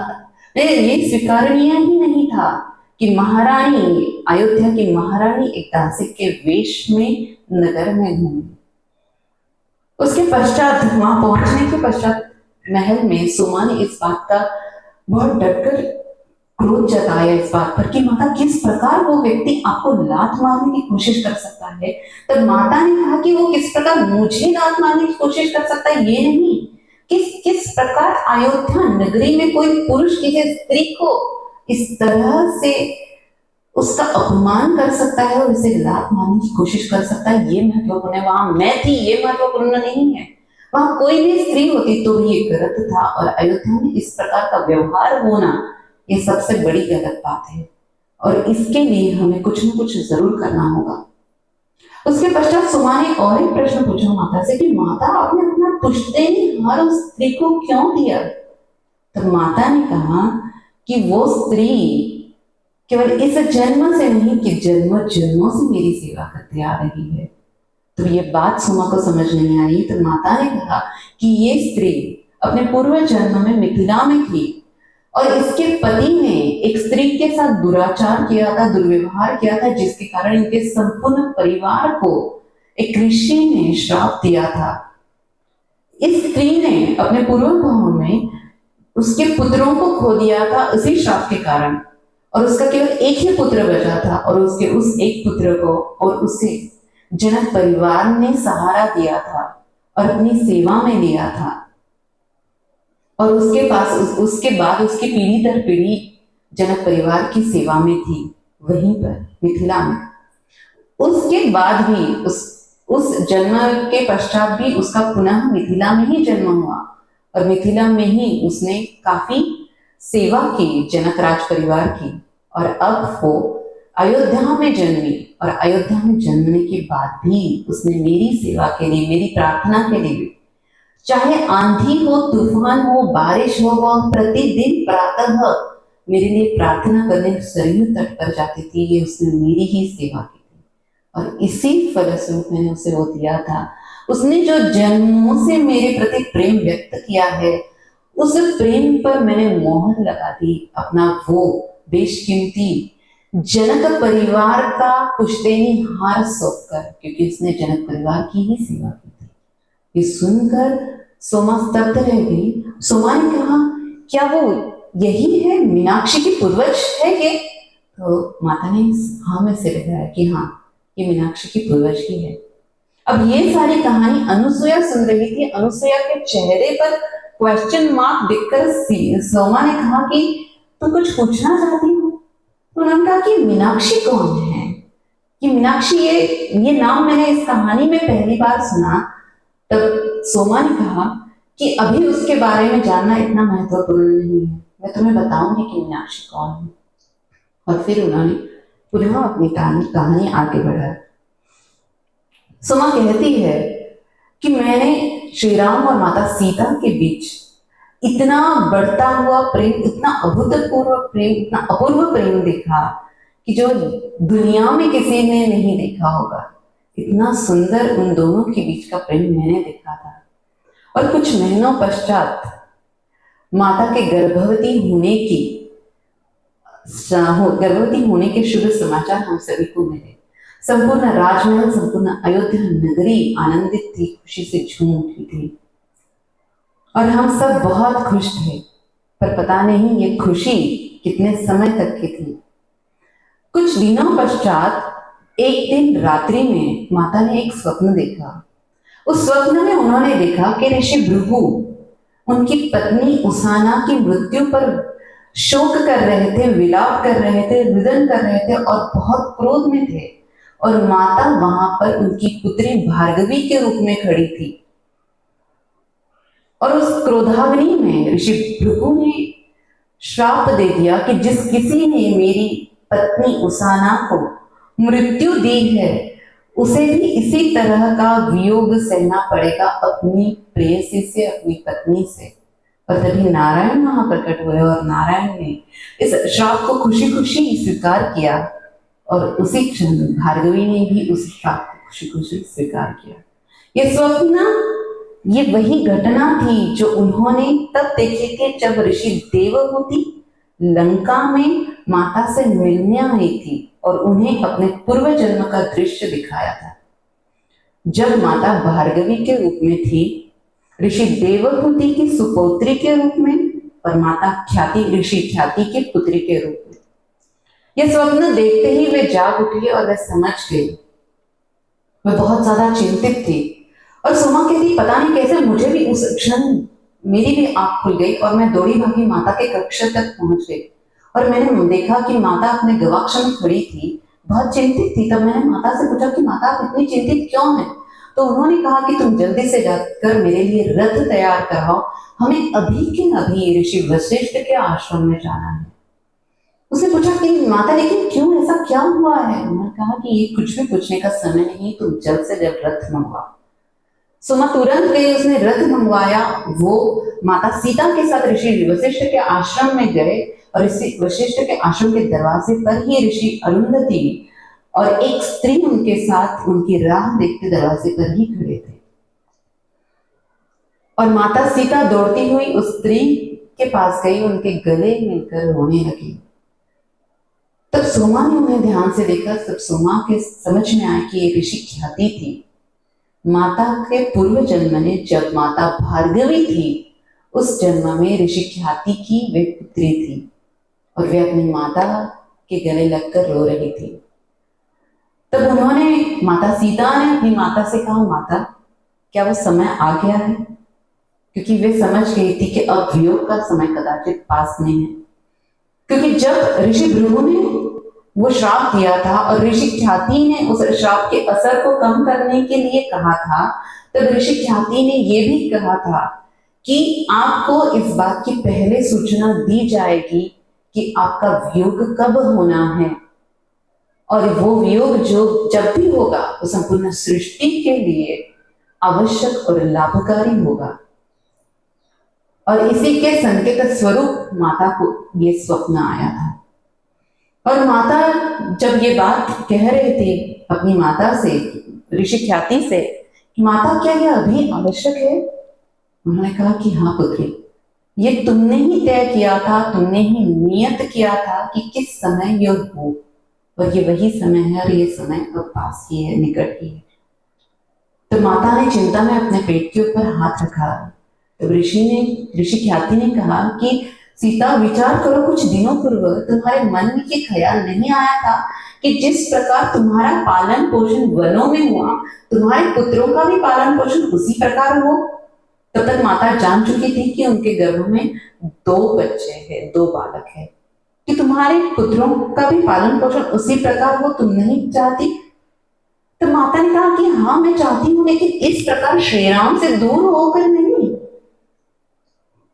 ये स्वीकारणीय ही नहीं था कि महारानी, अयोध्या की महारानी एक दासी के वेश में नगर में घूमी। उसके पश्चात वहां पहुंचने के पश्चात महल में सुमा ने इस बात का बहुत डरकर क्रोध जताया इस बात पर कि माता किस प्रकार वो व्यक्ति आपको लात मारने की कोशिश कर सकता है, तब माता ने कहा कि वो किस प्रकार मुझे लात मारने की कोशिश कर सकता है, ये नहीं, किस किस प्रकार अयोध्या नगरी में कोई पुरुष किसी स्त्री को इस तरह से उसका अपमान कर सकता है और उसे लात मारने की कोशिश कर सकता है, ये महत्वपूर्ण है। वहां मैं थी, ये महत्वपूर्ण नहीं है। वहां कोई भी स्त्री होती तो भी ये गलत था, और अयोध्या में इस प्रकार का व्यवहार होना ये सबसे बड़ी गलत बात है, और इसके लिए हमें कुछ न कुछ जरूर करना होगा। उसके पश्चात सुमा ने और एक प्रश्न पूछा माता से कि माता, आपने अपना पुश्तैनी हार उस स्त्री को क्यों दिया? तो माता ने कहा कि वो स्त्री केवल इस जन्म से नहीं कि जन्म जन्मों से मेरी सेवा करते आ रही है। तो ये बात सुमा को समझ नहीं आई, तो माता ने कहा कि ये स्त्री अपने पूर्व जन्म में मिथिला में थी, और इसके पति ने एक स्त्री के साथ दुराचार किया था, दुर्व्यवहार किया था, जिसके कारण इनके संपूर्ण परिवार को एक ऋषि ने श्राप दिया था। इस स्त्री ने अपने पूर्व भाव में उसके पुत्रों को खो दिया था उसी श्राप के कारण, और उसका केवल एक ही पुत्र बचा था, और उसके उस एक पुत्र को और उसे जनक परिवार ने सहारा दिया था और अपनी सेवा में लिया था, और उसके बाद उसकी पीढ़ी दर पीढ़ी जनक परिवार की सेवा में थी, वहीं पर मिथिला में। उसके बाद भी उस जन्म के पश्चात भी उसका पुनः मिथिला में ही जन्म हुआ, और मिथिला में ही उसने काफी सेवा की जनक राज परिवार की, और अब वो अयोध्या में जन्मी, और अयोध्या में जन्मने के बाद भी उसने मेरी सेवा के लिए, मेरी प्रार्थना के लिए, चाहे आंधी हो, तूफान हो, बारिश हो, वह प्रतिदिन प्रातः मेरे लिए प्रार्थना करने सरयू तट पर जाती थी। ये उसने मेरी ही सेवा की थी, और इसी फलस्वरूप मैंने उसे वो दिया था। उसने जो जन्मों से मेरे प्रति प्रेम व्यक्त किया है, उस प्रेम पर मैंने मोहर लगा दी, अपना वो बेशकीमती जनक परिवार का पुश्तैनी हार सौंपकर, क्योंकि उसने जनक परिवार की ही सेवा की थी। ये सुनकर सोमा स्तब्ध रह गई। सोमा ने कहा, क्या वो यही है, मीनाक्षी की पूर्वज है ये? तो माता ने हाँ में सिर हिलाया कि हाँ, ये मीनाक्षी की पूर्वज ही है। अब ये सारी कहानी अनुसुया सुन रही थी। अनुसुया के चेहरे पर क्वेश्चन मार्क देखकर सोमा ने कहा कि तुम कुछ पूछना चाहती हो? तो उन्होंने कहा कि मीनाक्षी कौन है? कि मीनाक्षी, ये नाम मैंने इस कहानी में पहली बार सुना। तब सोमा ने कहा कि अभी उसके बारे में जानना इतना महत्वपूर्ण नहीं है, मैं तुम्हें बताऊंगी कि मीनाक्षी कौन है। और फिर उन्होंने पुनः अपनी कहानी आगे बढ़ाई। सोमा कहती है कि मैंने श्री राम और माता सीता के बीच इतना बढ़ता हुआ प्रेम, इतना अभूतपूर्व प्रेम, इतना अपूर्व प्रेम देखा कि जो दुनिया में किसी ने नहीं देखा होगा। इतना सुंदर उन दोनों के बीच का प्रेम मैंने देखा था। और कुछ महीनों पश्चात माता के गर्भवती होने के शुभ समाचार हम सभी को मिले। संपूर्ण राजमहल, संपूर्ण अयोध्या नगरी आनंदित थी, खुशी से झूम उठी थी, और हम सब बहुत खुश थे। पर पता नहीं ये खुशी कितने समय तक की थी। कुछ दिनों पश्चात एक दिन रात्रि में माता ने एक स्वप्न देखा। उस स्वप्न में उन्होंने देखा कि ऋषि भृगु उनकी पत्नी उसाना की मृत्यु पर शोक कर रहे थे, विलाप कर रहे थे, रुदन कर रहे थे, और बहुत क्रोध में थे। और माता वहां पर उनकी पुत्री भार्गवी के रूप में खड़ी थी, और उस क्रोधाग्नि में ऋषि भृगु ने श्राप दे दिया कि जिस किसी ने मेरी पत्नी उसाना को मृत्यु दी है, उसे भी इसी तरह का वियोग सहना पड़ेगा अपनी प्रेयसी से, अपनी पत्नी से। और तभी नारायण वहां प्रकट हुए, और नारायण ने इस श्राप को खुशी खुशी स्वीकार किया, और उसी क्षण भार्गवी ने भी उस श्राप को खुशी खुशी स्वीकार किया। ये स्वप्न, ये वही घटना थी जो उन्होंने तब देखी थी जब ऋषि देवहूति लंका में माता से मिलने आई थी, और उन्हें अपने पूर्व जन्म का दृश्य दिखाया था। जब माता भार्गवी के रूप में थी, ऋषि देवहूति की सुपौत्री के रूप में, और माता ख्याति ऋषि ख्याति की पुत्री के रूप में। यह स्वप्न देखते ही वे जाग उठी और वे समझ गई। वे बहुत ज्यादा चिंतित थी और सोमा कहती, पता नहीं कैसे मुझे भी उस क्षण मेरी भी आंख खुल गई और मैं दौड़ी भागी माता के कक्ष तक पहुंच गई और मैंने देखा कि माता अपने गवाक्ष में खड़ी थी, बहुत चिंतित थी। तब मैंने माता से पूछा कि माता आप इतनी चिंतित क्यों हैं? तो उन्होंने कहा कि तुम जल्दी से जाकर मेरे लिए रथ तैयार कराओ, हमें अभी के अभी ऋषि वशिष्ठ के आश्रम में जाना है। उसने पूछा कि माता लेकिन क्यों, ऐसा क्या हुआ है? उन्होंने कहा कि ये कुछ भी पूछने का समय नहीं, तुम जल्द से जल्द रथ मंगवाओ। सोमा तुरंत गई, उसने रथ मंगवाया। वो माता सीता के साथ ऋषि वशिष्ठ के आश्रम में गए और ऋषि वशिष्ठ के आश्रम के दरवाजे पर ही ऋषि अरुंधति और एक स्त्री उनके साथ उनकी राह देखते दरवाजे पर ही खड़े थे। और माता सीता दौड़ती हुई उस स्त्री के पास गई, उनके गले मिलकर रोने लगी। तब सोमा ने उन्हें ध्यान से देखा। तब सोमा के समझ में आया कि ये ऋषि ख्याति थी। माता के पूर्व जन्म में जब माता भार्गवी थी, उस जन्म में ऋषि ख्याति की वे पुत्री थी और वे अपनी माता के गले लगकर रो रही थी। तब उन्होंने, माता सीता ने अपनी माता से कहा, माता क्या वो समय आ गया है? क्योंकि वे समझ गई थी कि अब वियोग का समय कदाचित पास नहीं है। क्योंकि जब ऋषि भृगु ने वो श्राप दिया था और ऋषि ख्याति ने उस श्राप के असर को कम करने के लिए कहा था, तब ऋषि ख्याति ने ये भी कहा था कि आपको इस बात की पहले सूचना दी जाएगी कि आपका वियोग कब होना है, और वो वियोग जो जब भी होगा वो संपूर्ण सृष्टि के लिए आवश्यक और लाभकारी होगा। और इसी के संकेत स्वरूप माता को ये स्वप्न आया था। और माता जब ये बात कह रहे थे अपनी माता से, ऋषि ख्याति से, कि माता क्या यह अभी आवश्यक है? उन्होंने कहा कि हाँ पुत्री, ये तुमने ही तय किया था, तुमने ही नियत किया था कि किस समय यह हो, और ये वही समय है और ये समय अब पास ही है, निकट ही है। तो माता ने चिंता में अपने पेट के ऊपर हाथ रखा। तो ऋषि ख्याति ने कहा कि सीता विचार करो, कुछ दिनों पूर्व तुम्हारे मन में ये ख्याल नहीं आया था कि जिस प्रकार तुम्हारा पालन पोषण वनों में हुआ, तुम्हारे पुत्रों का भी पालन पोषण उसी प्रकार हो। तब तक माता जान चुकी थी कि उनके गर्भ में 2 बच्चे हैं, 2 बालक हैं, कि तुम्हारे पुत्रों का भी पालन पोषण उसी प्रकार हो, तुम नहीं चाहती? तो माता ने कहा कि हाँ मैं चाहती हूँ, लेकिन इस प्रकार श्री राम से दूर होकर नहीं।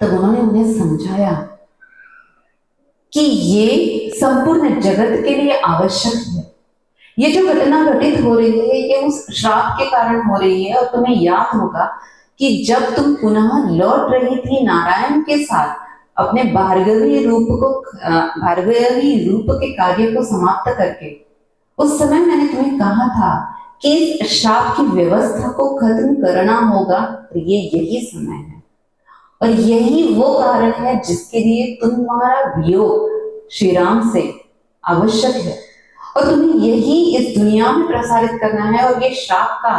तब उन्होंने उन्हें समझाया कि ये संपूर्ण जगत के लिए आवश्यक है। ये जो घटना घटित हो रही है ये उस श्राप के कारण हो रही है। और तुम्हें याद होगा कि जब तुम पुनः लौट रही थी नारायण के साथ अपने भार्गवी रूप के कार्य को समाप्त करके, उस समय मैंने तुम्हें कहा था कि इस श्राप की व्यवस्था को खत्म करना होगा, तो ये यही समय है और यही वो कारण है जिसके लिए तुम्हारा वियोग श्री राम से आवश्यक है और तुम्हें यही इस दुनिया में प्रसारित करना है। और ये श्राप का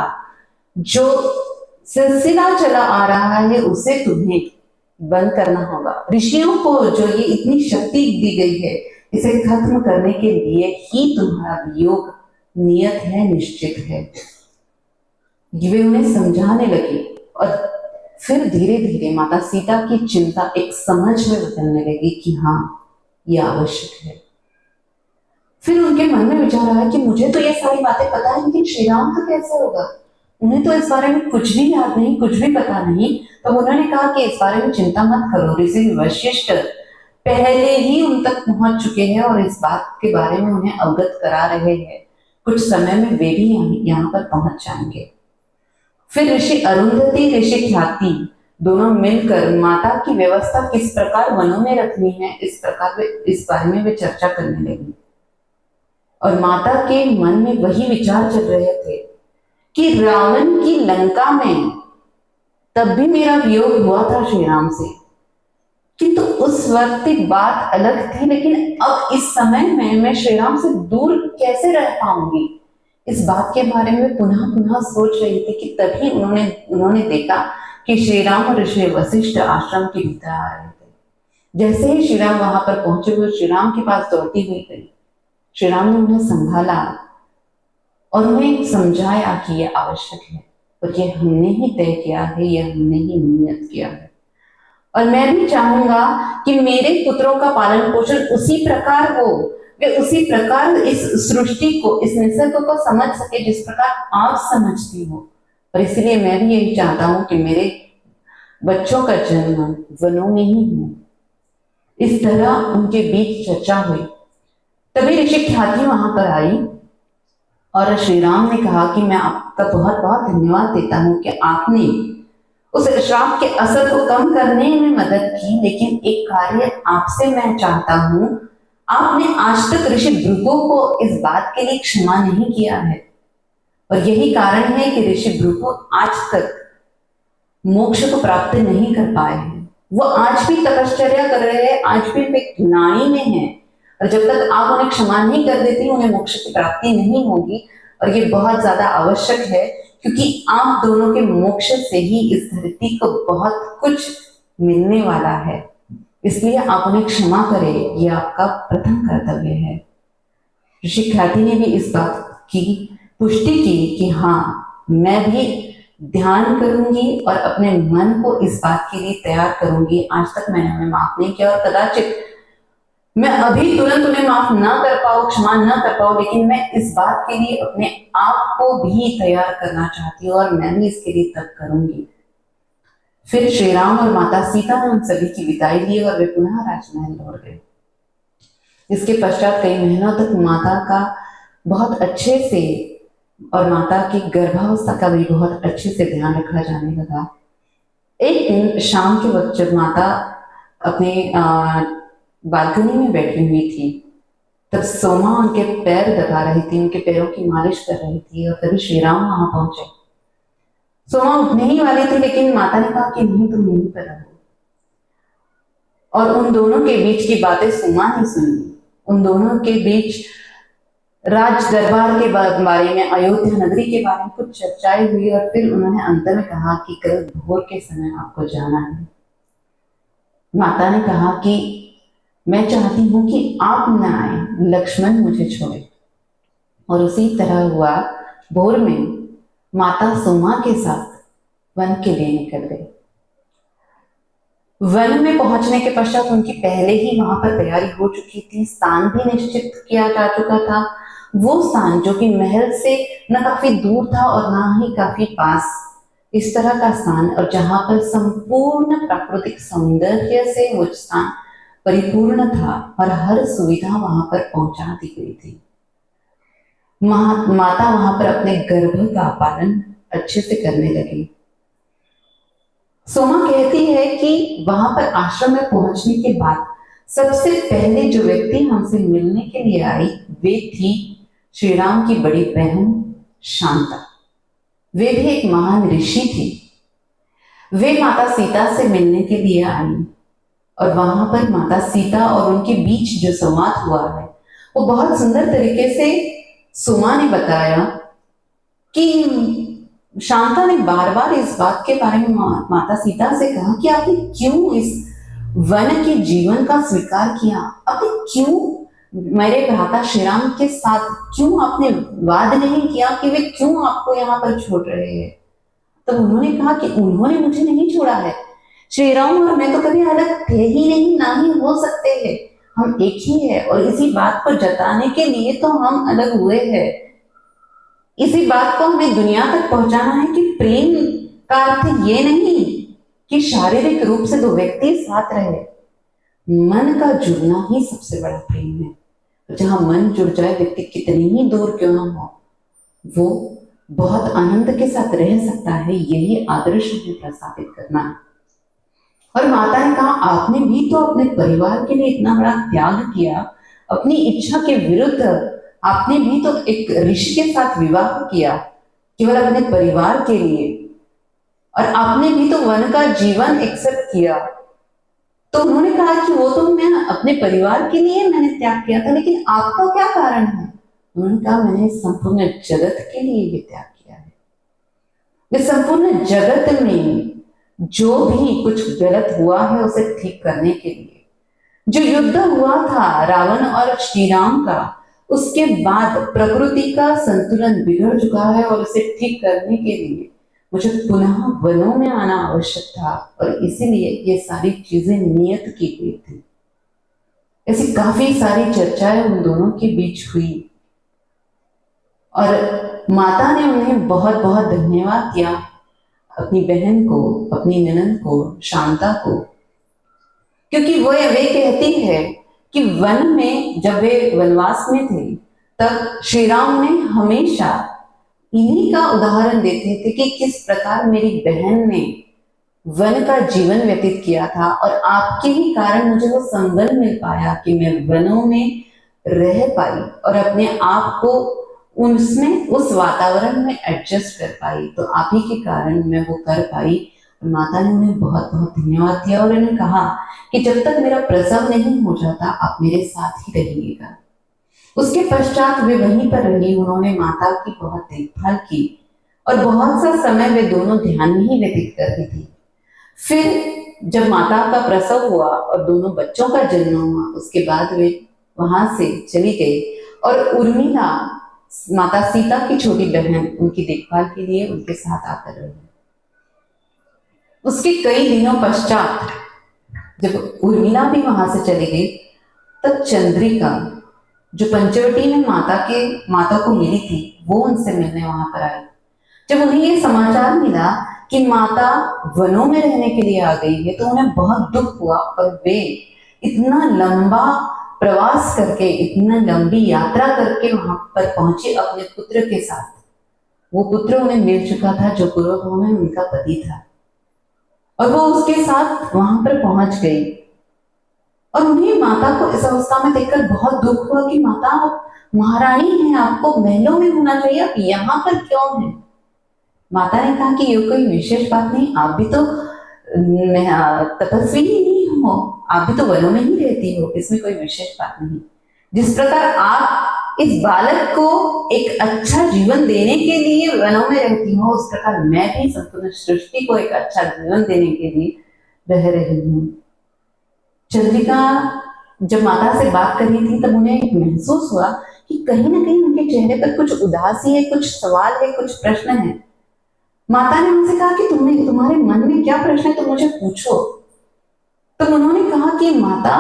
जो सिलसिला चला आ रहा है उसे तुम्हें बंद करना होगा। ऋषियों को जो ये इतनी शक्ति दी गई है, इसे खत्म करने के लिए ही तुम्हारा वियोग नियत है, निश्चित है। वे उन्हें समझाने लगी और फिर धीरे धीरे माता सीता की चिंता एक समझ में बदलने लगी कि हाँ ये आवश्यक है। फिर उनके मन में विचार आया कि मुझे तो ये सारी बातें पता है, लेकिन श्री राम का कैसे होगा? उन्हें तो इस बारे में कुछ भी याद नहीं, कुछ भी पता नहीं। तो उन्होंने कहा कि इस बारे में चिंता मत करो, ऋषि वशिष्ठ पहले ही उन तक पहुंच चुके हैं और इस बात के बारे में उन्हें अवगत करा रहे हैं। कुछ समय में वे भी यहाँ पर पहुंच जाएंगे। फिर ऋषि अरुंधति, ऋषि ख्याति दोनों मिलकर माता की व्यवस्था किस प्रकार वनों में रखनी है, इस बारे में वे चर्चा करने लगी। और माता के मन में वही विचार चल रहे थे कि रावण की लंका में तब भी मेरा वियोग हुआ था श्री राम से, किंतु उस वक्त की बात अलग थी, लेकिन अब इस समय में मैं श्री राम से दूर कैसे रह पाऊंगी? इस बात के बारे में पुनः पुनः सोच रही थी कि तभी उन्होंने देखा कि श्री राम और ऋषि वशिष्ठ आश्रम के भीतर आ रहे थे। जैसे ही श्री राम वहां पर पहुंचे, वो श्री राम के पास दौड़ती हुई गई। श्री राम ने उन्हें संभाला और उन्हें समझाया कि यह आवश्यक है और ये हमने ही तय किया है, यह हमने ही नियत किया है। और मैं भी चाहूंगा कि मेरे पुत्रों का पालन पोषण उसी प्रकार हो, वे उसी प्रकार इस सृष्टि को, इस निसर्ग को समझ सके जिस प्रकार आप समझती हो। और इसलिए मैं भी यही चाहता हूं कि मेरे बच्चों का जन्म वनों में ही हो। इस तरह उनके बीच चर्चा हुई। तभी ऋषि ख्याति वहां पर आई और श्री राम ने कहा कि मैं आपका बहुत बहुत धन्यवाद देता हूं कि आपने उस श्राप के असर को कम करने में मदद की, लेकिन एक कार्य आपसे मैं चाहता हूं। आपने आज तक ऋषि भृगु को इस बात के लिए क्षमा नहीं किया है और यही कारण है कि ऋषि भृगु आज तक मोक्ष को प्राप्त नहीं कर पाए हैं। वो आज भी तपश्चर्या कर रहे हैं, आज भी वे ज्ञानी में हैं और जब तक आप उन्हें क्षमा नहीं कर देती, उन्हें मोक्ष की प्राप्ति नहीं होगी। और ये बहुत ज्यादा आवश्यक है क्योंकि आप दोनों के मोक्ष से ही इस धरती को बहुत कुछ मिलने वाला है। इसलिए आप उन्हें क्षमा करें, यह आपका प्रथम कर्तव्य है। ऋषि ख्याति ने भी इस बात की पुष्टि की कि हाँ, मैं भी ध्यान करूंगी और अपने मन को इस बात के लिए तैयार करूंगी। आज तक मैंने उन्हें माफ नहीं किया और कदाचित मैं अभी तुरंत उन्हें माफ ना कर पाऊं, क्षमा ना कर पाऊं, लेकिन मैं इस बात के लिए अपने आप को भी तैयार करना चाहती हूँ और मैं भी इसके लिए तब करूंगी। फिर श्री राम और माता सीता ने उन सभी की विदाई ली और वे पुनः राजमहल लौट गए। इसके पश्चात कई महीनों तक माता का बहुत अच्छे से और माता की गर्भावस्था का भी बहुत अच्छे से ध्यान रखा जाने लगा। एक दिन शाम के वक्त जब माता अपने बालकनी में बैठी हुई थी, तब सोमा उनके पैर दबा रही थी, उनके पैरों की मालिश कर रही थी और तभी श्री राम वहां पहुंचे। सोमा उठने ही वाली थी, लेकिन माता ने कहा कि नहीं, तुम यहीं पर रहो। और उन दोनों के बीच की बातें सोमा ने सुनी। उन दोनों के बीच राज दरबार के बारे में, अयोध्या नगरी के बारे में कुछ चर्चाएं हुई और फिर उन्होंने अंत में कहा कि कल भोर के समय आपको जाना है। माता ने कहा कि मैं चाहती हूं कि आप न आए, लक्ष्मण मुझे छोड़े। और उसी तरह हुआ। भोर में माता सोमा के साथ वन के लिए निकल गई। वन में पहुंचने के पश्चात उनकी पहले ही वहां पर तैयारी हो चुकी थी, स्थान भी निश्चित किया जा चुका था। वो स्थान जो कि महल से न काफी दूर था और ना ही काफी पास, इस तरह का स्थान, और जहां पर संपूर्ण प्राकृतिक सौंदर्य से वो स्थान परिपूर्ण था और हर सुविधा वहां पर पहुंचा दी गई थी। माता वहां पर अपने गर्भ का पालन अच्छे से करने लगी। सोमा कहती है कि वहां पर आश्रम में पहुंचने के बाद सबसे पहले जो व्यक्ति हमसे मिलने के लिए आई, वे थी श्री राम की बड़ी बहन शांता। वे भी एक महान ऋषि थी। वे माता सीता से मिलने के लिए आई और वहां पर माता सीता और उनके बीच जो संवाद हुआ है वो बहुत सुंदर तरीके से सोमा ने बताया कि शांता ने बार बार इस बात के बारे में माता सीता से कहा कि आपने क्यों इस वन के जीवन का स्वीकार किया, आपने क्यों मेरे भ्राता श्री राम के साथ क्यों आपने वाद नहीं किया कि वे क्यों आपको यहाँ पर छोड़ रहे हैं। तब उन्होंने कहा कि उन्होंने मुझे नहीं छोड़ा है, श्री राम और मैं तो कभी अलग थे ही नहीं, ना ही हो सकते हैं, हम एक ही है और इसी बात को जताने के लिए तो हम अलग हुए हैं। इसी बात को हमें दुनिया तक पहुंचाना है कि प्रेम का अर्थ ये नहीं कि शारीरिक रूप से दो व्यक्ति साथ रहे, मन का जुड़ना ही सबसे बड़ा प्रेम है। जहां मन जुड़ जाए, व्यक्ति कितनी ही दूर क्यों ना हो, वो बहुत आनंद के साथ रह सकता है। यही आदर्श हमें प्रस्थापित करना है। और माता ने कहा आपने भी तो अपने परिवार के लिए इतना बड़ा त्याग किया, अपनी इच्छा के विरुद्ध आपने भी तो एक ऋषि के साथ विवाह किया केवल अपने परिवार के लिए, और आपने भी तो वन का जीवन एक्सेप्ट किया। तो उन्होंने कहा कि वो तो मैं अपने परिवार के लिए मैंने त्याग किया था, लेकिन आपका क्या कारण है। उन्होंने कहा मैंने संपूर्ण जगत के लिए ये त्याग किया है। इस संपूर्ण जगत में जो भी कुछ गलत हुआ है उसे ठीक करने के लिए, जो युद्ध हुआ था रावण और श्री राम का, उसके बाद प्रकृति का संतुलन बिगड़ चुका है और उसे ठीक करने के लिए मुझे पुनः वनों में आना आवश्यक था और इसीलिए ये सारी चीजें नियत की गई थी। ऐसी काफी सारी चर्चाएं उन दोनों के बीच हुई और माता ने उन्हें बहुत बहुत धन्यवाद दिया, अपनी बहन को, अपनी ननद को, शांता को, क्योंकि वे कहती है कि वन में जब वे वनवास में थे तब श्री राम ने हमेशा इन्हीं का उदाहरण देते थे कि किस प्रकार मेरी बहन ने वन का जीवन व्यतीत किया था और आपके ही कारण मुझे वो संबल मिल पाया कि मैं वनों में रह पाई और अपने आप को उसमें उस वातावरण में एडजस्ट कर पाई। तो आप ही के कारण मैं वो कर पाई। माता ने उन्हें बहुत बहुत धन्यवाद दिया और उन्हें कहा कि जब तक मेरा प्रसव नहीं हो जाता आप मेरे साथ ही रहिएगा। उसके पश्चात वे वहीं पर रही। उन्होंने माता की बहुत देखभाल की और बहुत सा समय वे दोनों ध्यान में ही व्यतीत करती थी। फिर जब माता का प्रसव हुआ और दोनों बच्चों का जन्म हुआ, उसके बाद वे वहां से चली गई और उर्मिला, माता सीता की छोटी बहन, उनकी देखभाल के लिए उनके साथ आकर रही। उसके कई दिनों पश्चात जब उर्मिला भी वहां से चली गई तब चंद्रिका, जो पंचवटी में माता को मिली थी, वो उनसे मिलने वहां पर आई। जब उन्हें ये समाचार मिला कि माता वनों में रहने के लिए आ गई है तो उन्हें बहुत दुख हुआ और वे इतना लंबा प्रवास करके, इतना लंबी यात्रा करके वहां पर पहुंचे अपने पुत्र के साथ। वो पुत्र उन्हें मिल चुका था जो पूर्व में उनका पति था और वो उसके साथ वहां पर पहुंच गई और उन्हें माता को इस अवस्था में देखकर बहुत दुख हुआ कि माता आप महारानी हैं, आपको महलों में होना चाहिए, आप यहाँ पर क्यों हैं? माता ने कहा कि ये कोई विशेष बात नहीं, आप भी तो तपस्वी ही नहीं हो, आप भी तो वनों में ही रहती हो, इसमें कोई विशेष बात नहीं। जिस प्रकार आप इस बालक को एक अच्छा जीवन देने के लिए वनों में रहती हो, उस प्रकार मैं भी संपूर्ण सृष्टि को एक अच्छा जीवन देने के लिए रह रही हूँ। चंद्रिका जब माता से बात कर रही थी तब उन्हें महसूस हुआ कि कहीं ना कहीं उनके चेहरे पर कुछ उदासी है, कुछ सवाल है, कुछ प्रश्न है। माता ने उनसे कहा कि तुम्हारे मन में क्या प्रश्न है, तुम मुझे पूछो। तो उन्होंने कहा कि माता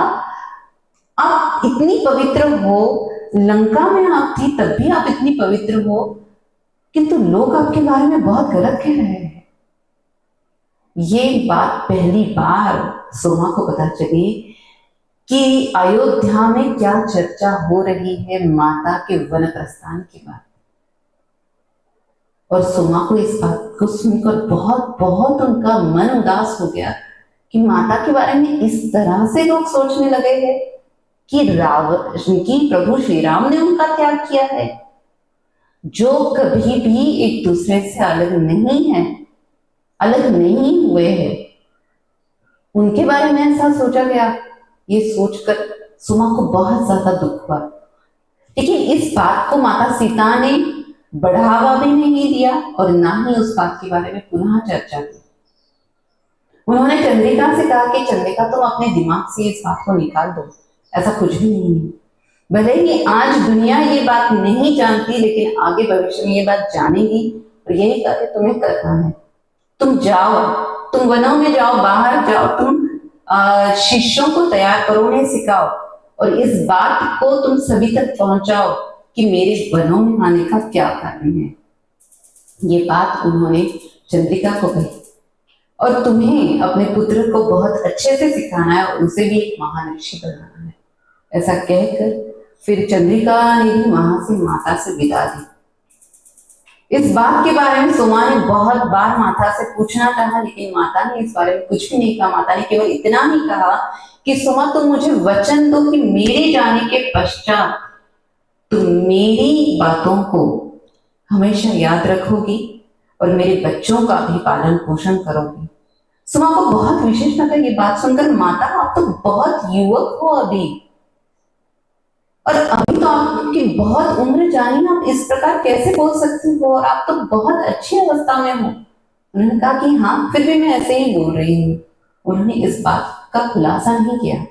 आप इतनी पवित्र हो, लंका में आप थी तब भी आप इतनी पवित्र हो, किंतु लोग आपके बारे में बहुत गलत कह रहे हैं। ये बात पहली बार सोमा को पता चली कि अयोध्या में क्या चर्चा हो रही है माता के वन प्रस्थान की बात। और सोमा को इस बात को सुनकर बहुत बहुत उनका मन उदास हो गया कि माता के बारे में इस तरह से लोग सोचने लगे हैं कि प्रभु श्री राम ने उनका त्याग किया है, जो कभी भी एक दूसरे से अलग नहीं है, अलग नहीं हुए हैं, उनके बारे में ऐसा सोचा गया। ये सोचकर सुमा को बहुत ज्यादा दुख हुआ, लेकिन इस बात को माता सीता ने बढ़ावा भी नहीं दिया और ना ही उस बात के बारे में पुनः चर्चा की। उन्होंने चंद्रिका से कहा कि चंद्रिका तुम अपने दिमाग से इस बात को निकाल दो, ऐसा कुछ भी नहीं है। भले ही आज दुनिया ये बात नहीं जानती, लेकिन आगे भविष्य में ये बात जानेगी और यही कार्य तुम्हें करना है। तुम जाओ, तुम वनों में जाओ, बाहर जाओ, तुम शिष्यों को तैयार करो, उन्हें सिखाओ और इस बात को तुम सभी तक पहुंचाओ कि मेरे वनों में आने का क्या कारण है। ये बात उन्होंने चंद्रिका को कही और तुम्हें अपने पुत्र को बहुत अच्छे से सिखाना है और उसे भी एक महान ऋषि बनाना है। ऐसा कहकर फिर चंद्रिका ने भी वहां से माता से विदा दी। इस बात के बारे में सोमा ने बहुत बार माता से पूछना चाहा, लेकिन माता ने इस बारे में कुछ भी नहीं कहा। माता ने केवल इतना ही कहा कि सोमा तुम मुझे वचन दो कि मेरे जाने के पश्चात तुम मेरी बातों को हमेशा याद रखोगी और मेरे बच्चों का भी पालन पोषण करोगी। सोमा को बहुत विशेष लगा ये बात सुनकर। माता आप तो बहुत युवक हो अभी, और अभी तो आपकी बहुत उम्र जानी, आप इस प्रकार कैसे बोल सकती हो, और आप तो बहुत अच्छी अवस्था में हो। उन्होंने कहा कि हाँ, फिर भी मैं ऐसे ही बोल रही हूँ। उन्होंने इस बात का खुलासा नहीं किया।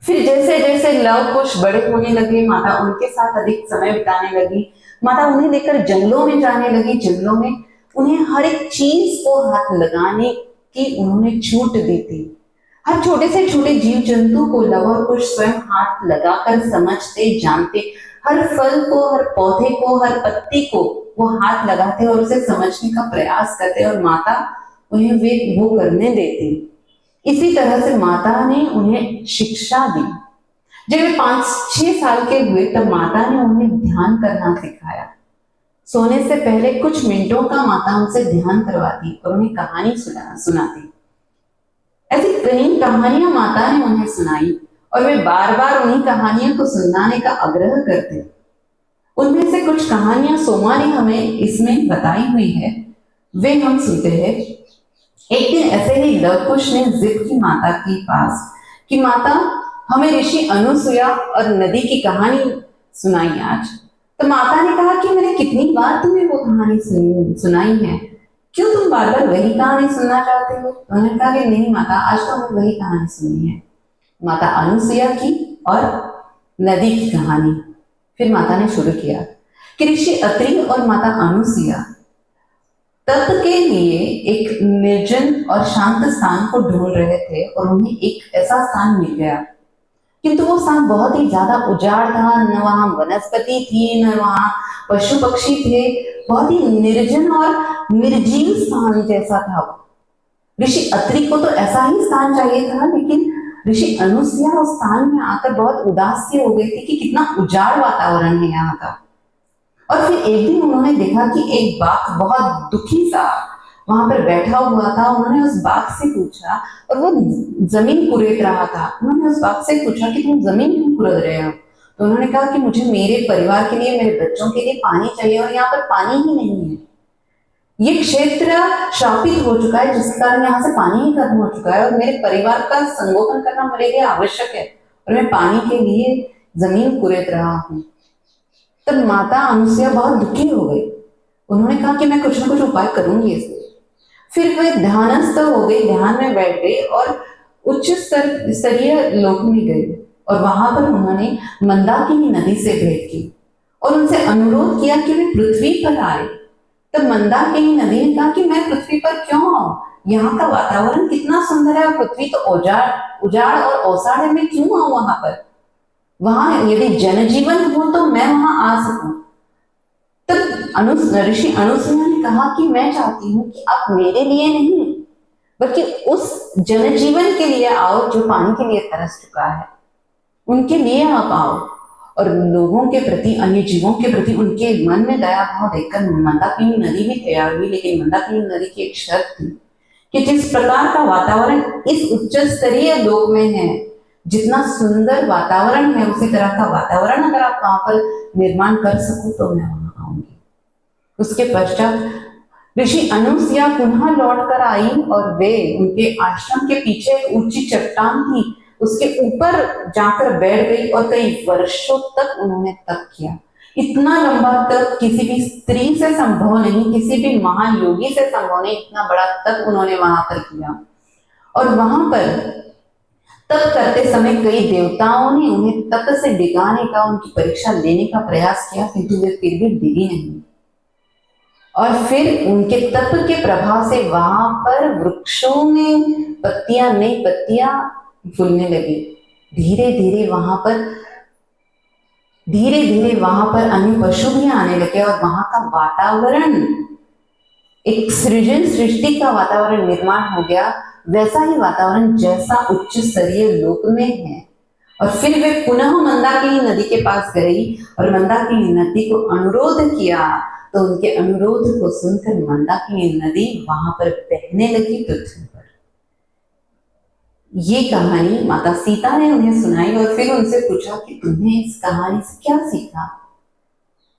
फिर जैसे जैसे लव कुश बड़े होने लगे, माता उनके साथ अधिक समय बिताने लगी। माता उन्हें लेकर जंगलों में जाने लगी। जंगलों में उन्हें हर एक चीज को हाथ लगाने की उन्होंने छूट दी थी। हर छोटे से छोटे जीव जंतु को लव और कुश स्वयं हाथ लगाकर समझते, जानते। हर फल को, हर पौधे को, हर पत्ती को वो हाथ लगाते और उसे समझने का प्रयास करते, और माता उन्हें वे वो करने देती। इसी तरह से माता ने उन्हें शिक्षा दी। जब वे 5-6 साल के हुए तब माता ने उन्हें ध्यान करना सिखाया। सोने से पहले कुछ मिनटों का माता उनसे ध्यान करवाती और उन्हें कहानी सुनाती। ऐसी कई कहानियां माता ने उन्हें सुनाई और वे बार बार उन्हीं कहानियों को सुनाने का आग्रह करते। उनमें से कुछ कहानियां सोमा ने हमें इसमें बताई हुई है, वे हम सुनते हैं। एक दिन ऐसे ही लवकुश ने जिद की माता के पास कि माता हमें ऋषि अनुसुया और नदी की कहानी सुनाई आज। तो माता ने कहा कि मैंने कितनी बार तुम्हें वो कहानी सुनाई है, क्यों तुम बार बार वही कहानी सुनना चाहते हो? उन्होंने कहा कि नहीं माता, आज तो हमें वही कहानी सुननी है, माता अनुसुया की और नदी की कहानी। फिर माता ने शुरू किया कि ऋषि अत्रि और माता अनुसुया तप के लिए एक निर्जन और शांत स्थान को ढूंढ रहे थे और उन्हें एक ऐसा स्थान मिल गया, किंतु वो स्थान बहुत ही ज्यादा उजाड़ था। न वहां वनस्पति थी, न वहां पशु पक्षी थे। बहुत ही निर्जन और निर्जीव स्थान जैसा था। ऋषि अत्रि को तो ऐसा ही स्थान चाहिए था, लेकिन ऋषि अनुसुया उस स्थान में आकर बहुत उदास सी हो गई थी कि कितना उजाड़ वातावरण है यहाँ का। और फिर एक दिन उन्होंने देखा कि एक बाघ बहुत दुखी सा वहां पर बैठा हुआ था। उन्होंने उस बाघ से पूछा, और वो जमीन कुरेद रहा था। उन्होंने उस बाघ से पूछा कि तुम जमीन क्यों कुरेद रहे हो? तो उन्होंने कहा कि मुझे मेरे परिवार के लिए, मेरे बच्चों के लिए पानी चाहिए और यहाँ पर पानी ही नहीं है। ये क्षेत्र शापित हो चुका है, जिसके कारण यहाँ से पानी ही खत्म हो चुका है और मेरे परिवार का संगोपन करना मेरे लिए आवश्यक है और मैं पानी के लिए जमीन कुरेद रहा हूँ। तब माता अनुसुया बहुत दुखी हो गई। उन्होंने कहा कि मैं कुछ ना कुछ उपाय करूंगी इसलिए। फिर वे ध्यानस्थ हो गई, ध्यान में बैठ गई और उच्च स्तरीय लोक में गई और वहां पर उन्होंने मंदाकिनी नदी से भेंट की और उनसे अनुरोध किया कि वे पृथ्वी पर आए। तब मंदाकिनी नदी ने कहा कि मैं पृथ्वी पर क्यों आऊं? यहाँ का वातावरण कितना सुंदर है और पृथ्वी तो उजाड़ और ओसाड़ है, मैं क्यों आऊं वहां पर? वहां यदि जनजीवन हो तो मैं वहां आ सकूं। तब ऋषि अनुसुया ने कहा कि मैं चाहती हूं कि आप मेरे लिए नहीं बल्कि उस जनजीवन के लिए आओ जो पानी के लिए तरस चुका है, उनके लिए आप आओ। और लोगों के प्रति, अन्य जीवों के प्रति उनके मन में दया भाव देखकर मंदाकिनी नदी भी तैयार हुई। लेकिन मंदाकिनी नदी की एक शर्त थी कि जिस प्रकार का वातावरण इस उच्च स्तरीय लोक में है, जितना सुंदर वातावरण है, उसी तरह का वातावरण अगर आप वहां पर निर्माण कर सको तो मैं वहां आऊंगी। उसके पश्चात ऋषि अनुसुया पुनः लौट कर आई और वे उनके आश्रम के पीछे एक ऊंची चट्टान थी, उसके ऊपर जाकर बैठ गई और कई वर्षों तक उन्होंने तप किया। इतना लंबा तप किसी भी स्त्री से संभव नहीं, किसी भी महायोगी से संभव नहीं। इतना बड़ा तप उन्होंने वहां पर किया और वहां पर तप करते समय कई देवताओं ने उन्हें तप से डिगाने का, उनकी परीक्षा लेने का प्रयास किया, किंतु वे फिर भी डिगी नहीं। और फिर उनके तप के प्रभाव से वहां पर वृक्षों में पत्तियां, नई पत्तियां फूलने लगी। धीरे धीरे वहां पर अन्य पशु भी आने लगे और वहां का वातावरण, एक सृष्टि का वातावरण निर्माण हो गया, वैसा ही वातावरण जैसा उच्च स्तरीय लोक में है। और फिर वे पुनः मंदाकिनी नदी के पास गई और मंदाकिनी नदी को अनुरोध किया, तो उनके अनुरोध को सुनकर मंदाकिनी नदी वहां पर बहने लगी पृथ्वी पर। ये कहानी माता सीता ने उन्हें सुनाई और फिर उनसे पूछा कि तुमने इस कहानी से क्या सीखा?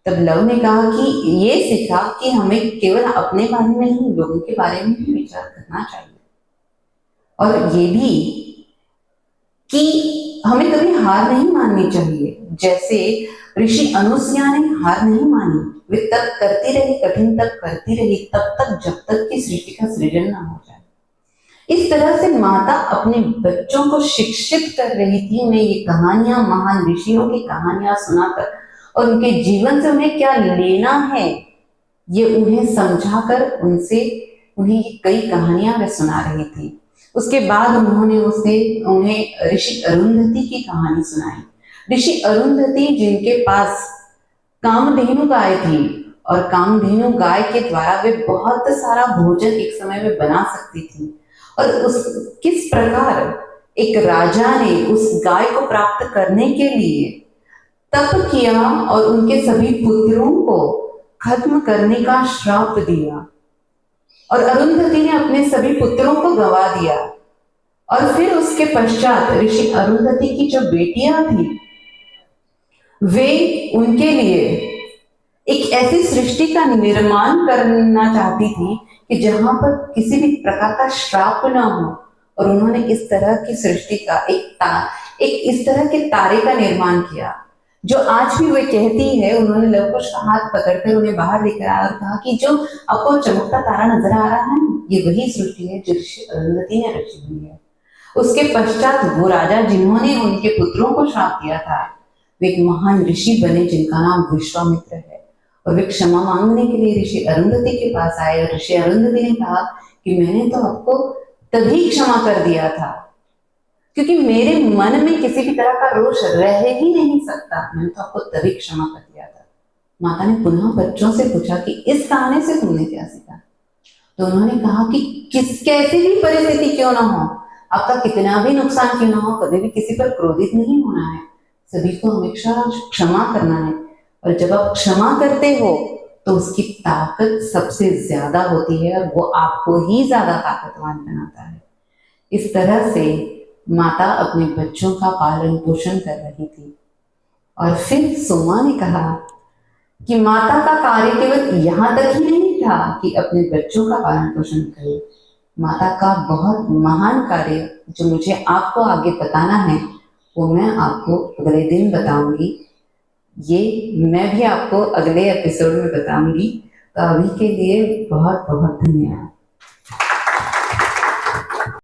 तब लव ने कहा कि ये सीखा कि हमें केवल अपने बारे में नहीं, लोगों के बारे में भी विचार करना चाहिए, और ये भी कि हमें कभी हार नहीं माननी चाहिए। जैसे ऋषि अनुसुया ने हार नहीं मानी, वे तप करती रही, कठिन तप करती रही, तब तक जब तक कि सृष्टि का सृजन ना हो जाए। इस तरह से माता अपने बच्चों को शिक्षित कर रही थी, उन्हें ये कहानियां, महान ऋषियों की कहानियां सुनाकर और उनके जीवन से उन्हें क्या लेना है ये उन्हें समझाकर उन्हें ये कई कहानियां वे सुना रही थी। उसके बाद उन्हें ऋषि अरुंधति की कहानी सुनाई। ऋषि अरुंधति जिनके पास कामधेनु गाय थी और कामधेनु गाय के द्वारा वे बहुत सारा भोजन एक समय में बना सकती थी, और किस प्रकार एक राजा ने उस गाय को प्राप्त करने के लिए तप किया और उनके सभी पुत्रों को खत्म करने का श्राप दिया, और अरुंधति ने अपने सभी पुत्रों को गवा दिया। और फिर उसके पश्चात ऋषि अरुंधति की जो बेटियां थी वे उनके लिए एक ऐसी सृष्टि का निर्माण करना चाहती थी कि जहां पर किसी भी प्रकार का श्राप न हो, और उन्होंने इस तरह की सृष्टि का एक इस तरह के तारे का निर्माण किया जो आज भी वे कहती है। उन्होंने लव कुश का हाथ पकड़कर उन्हें बाहर लेकर आया और कहा कि जो आपको चमकता तारा नजर आ रहा है ये वही सृष्टि है जो ऋषि अरुंधति ने रची हुई है। उसके पश्चात वो राजा जिन्होंने उनके पुत्रों को श्राप दिया था वे एक महान ऋषि बने जिनका नाम विश्वामित्र है, और वे क्षमा मांगने के लिए ऋषि अरुंधति के पास आए, और ऋषि अरुंधति ने कहा कि मैंने तो आपको तभी क्षमा कर दिया था क्योंकि मेरे मन में किसी भी तरह का रोष रह ही नहीं सकता, मैंने तो आपको तभी क्षमा कर दिया था। माता ने पुनः बच्चों से पूछा कि इस कहानी से तुमने क्या सीखा? तो उन्होंने कहा कि कैसी भी परिस्थिति क्यों ना हो, आपका कितना भी नुकसान क्यों ना हो, कभी भी किसी पर क्रोधित नहीं होना है, सभी को हमेशा क्षमा करना है, और जब आप क्षमा करते हो तो उसकी ताकत सबसे ज्यादा होती है और वो आपको ही ज्यादा ताकतवान बनाता है। इस तरह से माता अपने बच्चों का पालन पोषण कर रही थी। और फिर सोमा ने कहा कि माता का कार्य केवल यहाँ तक ही नहीं था कि अपने बच्चों का पालन पोषण करे, माता का बहुत महान कार्य जो मुझे आपको आगे बताना है वो मैं आपको अगले दिन बताऊंगी। ये मैं भी आपको अगले एपिसोड में बताऊंगी। तो अभी के लिए बहुत बहुत धन्यवाद।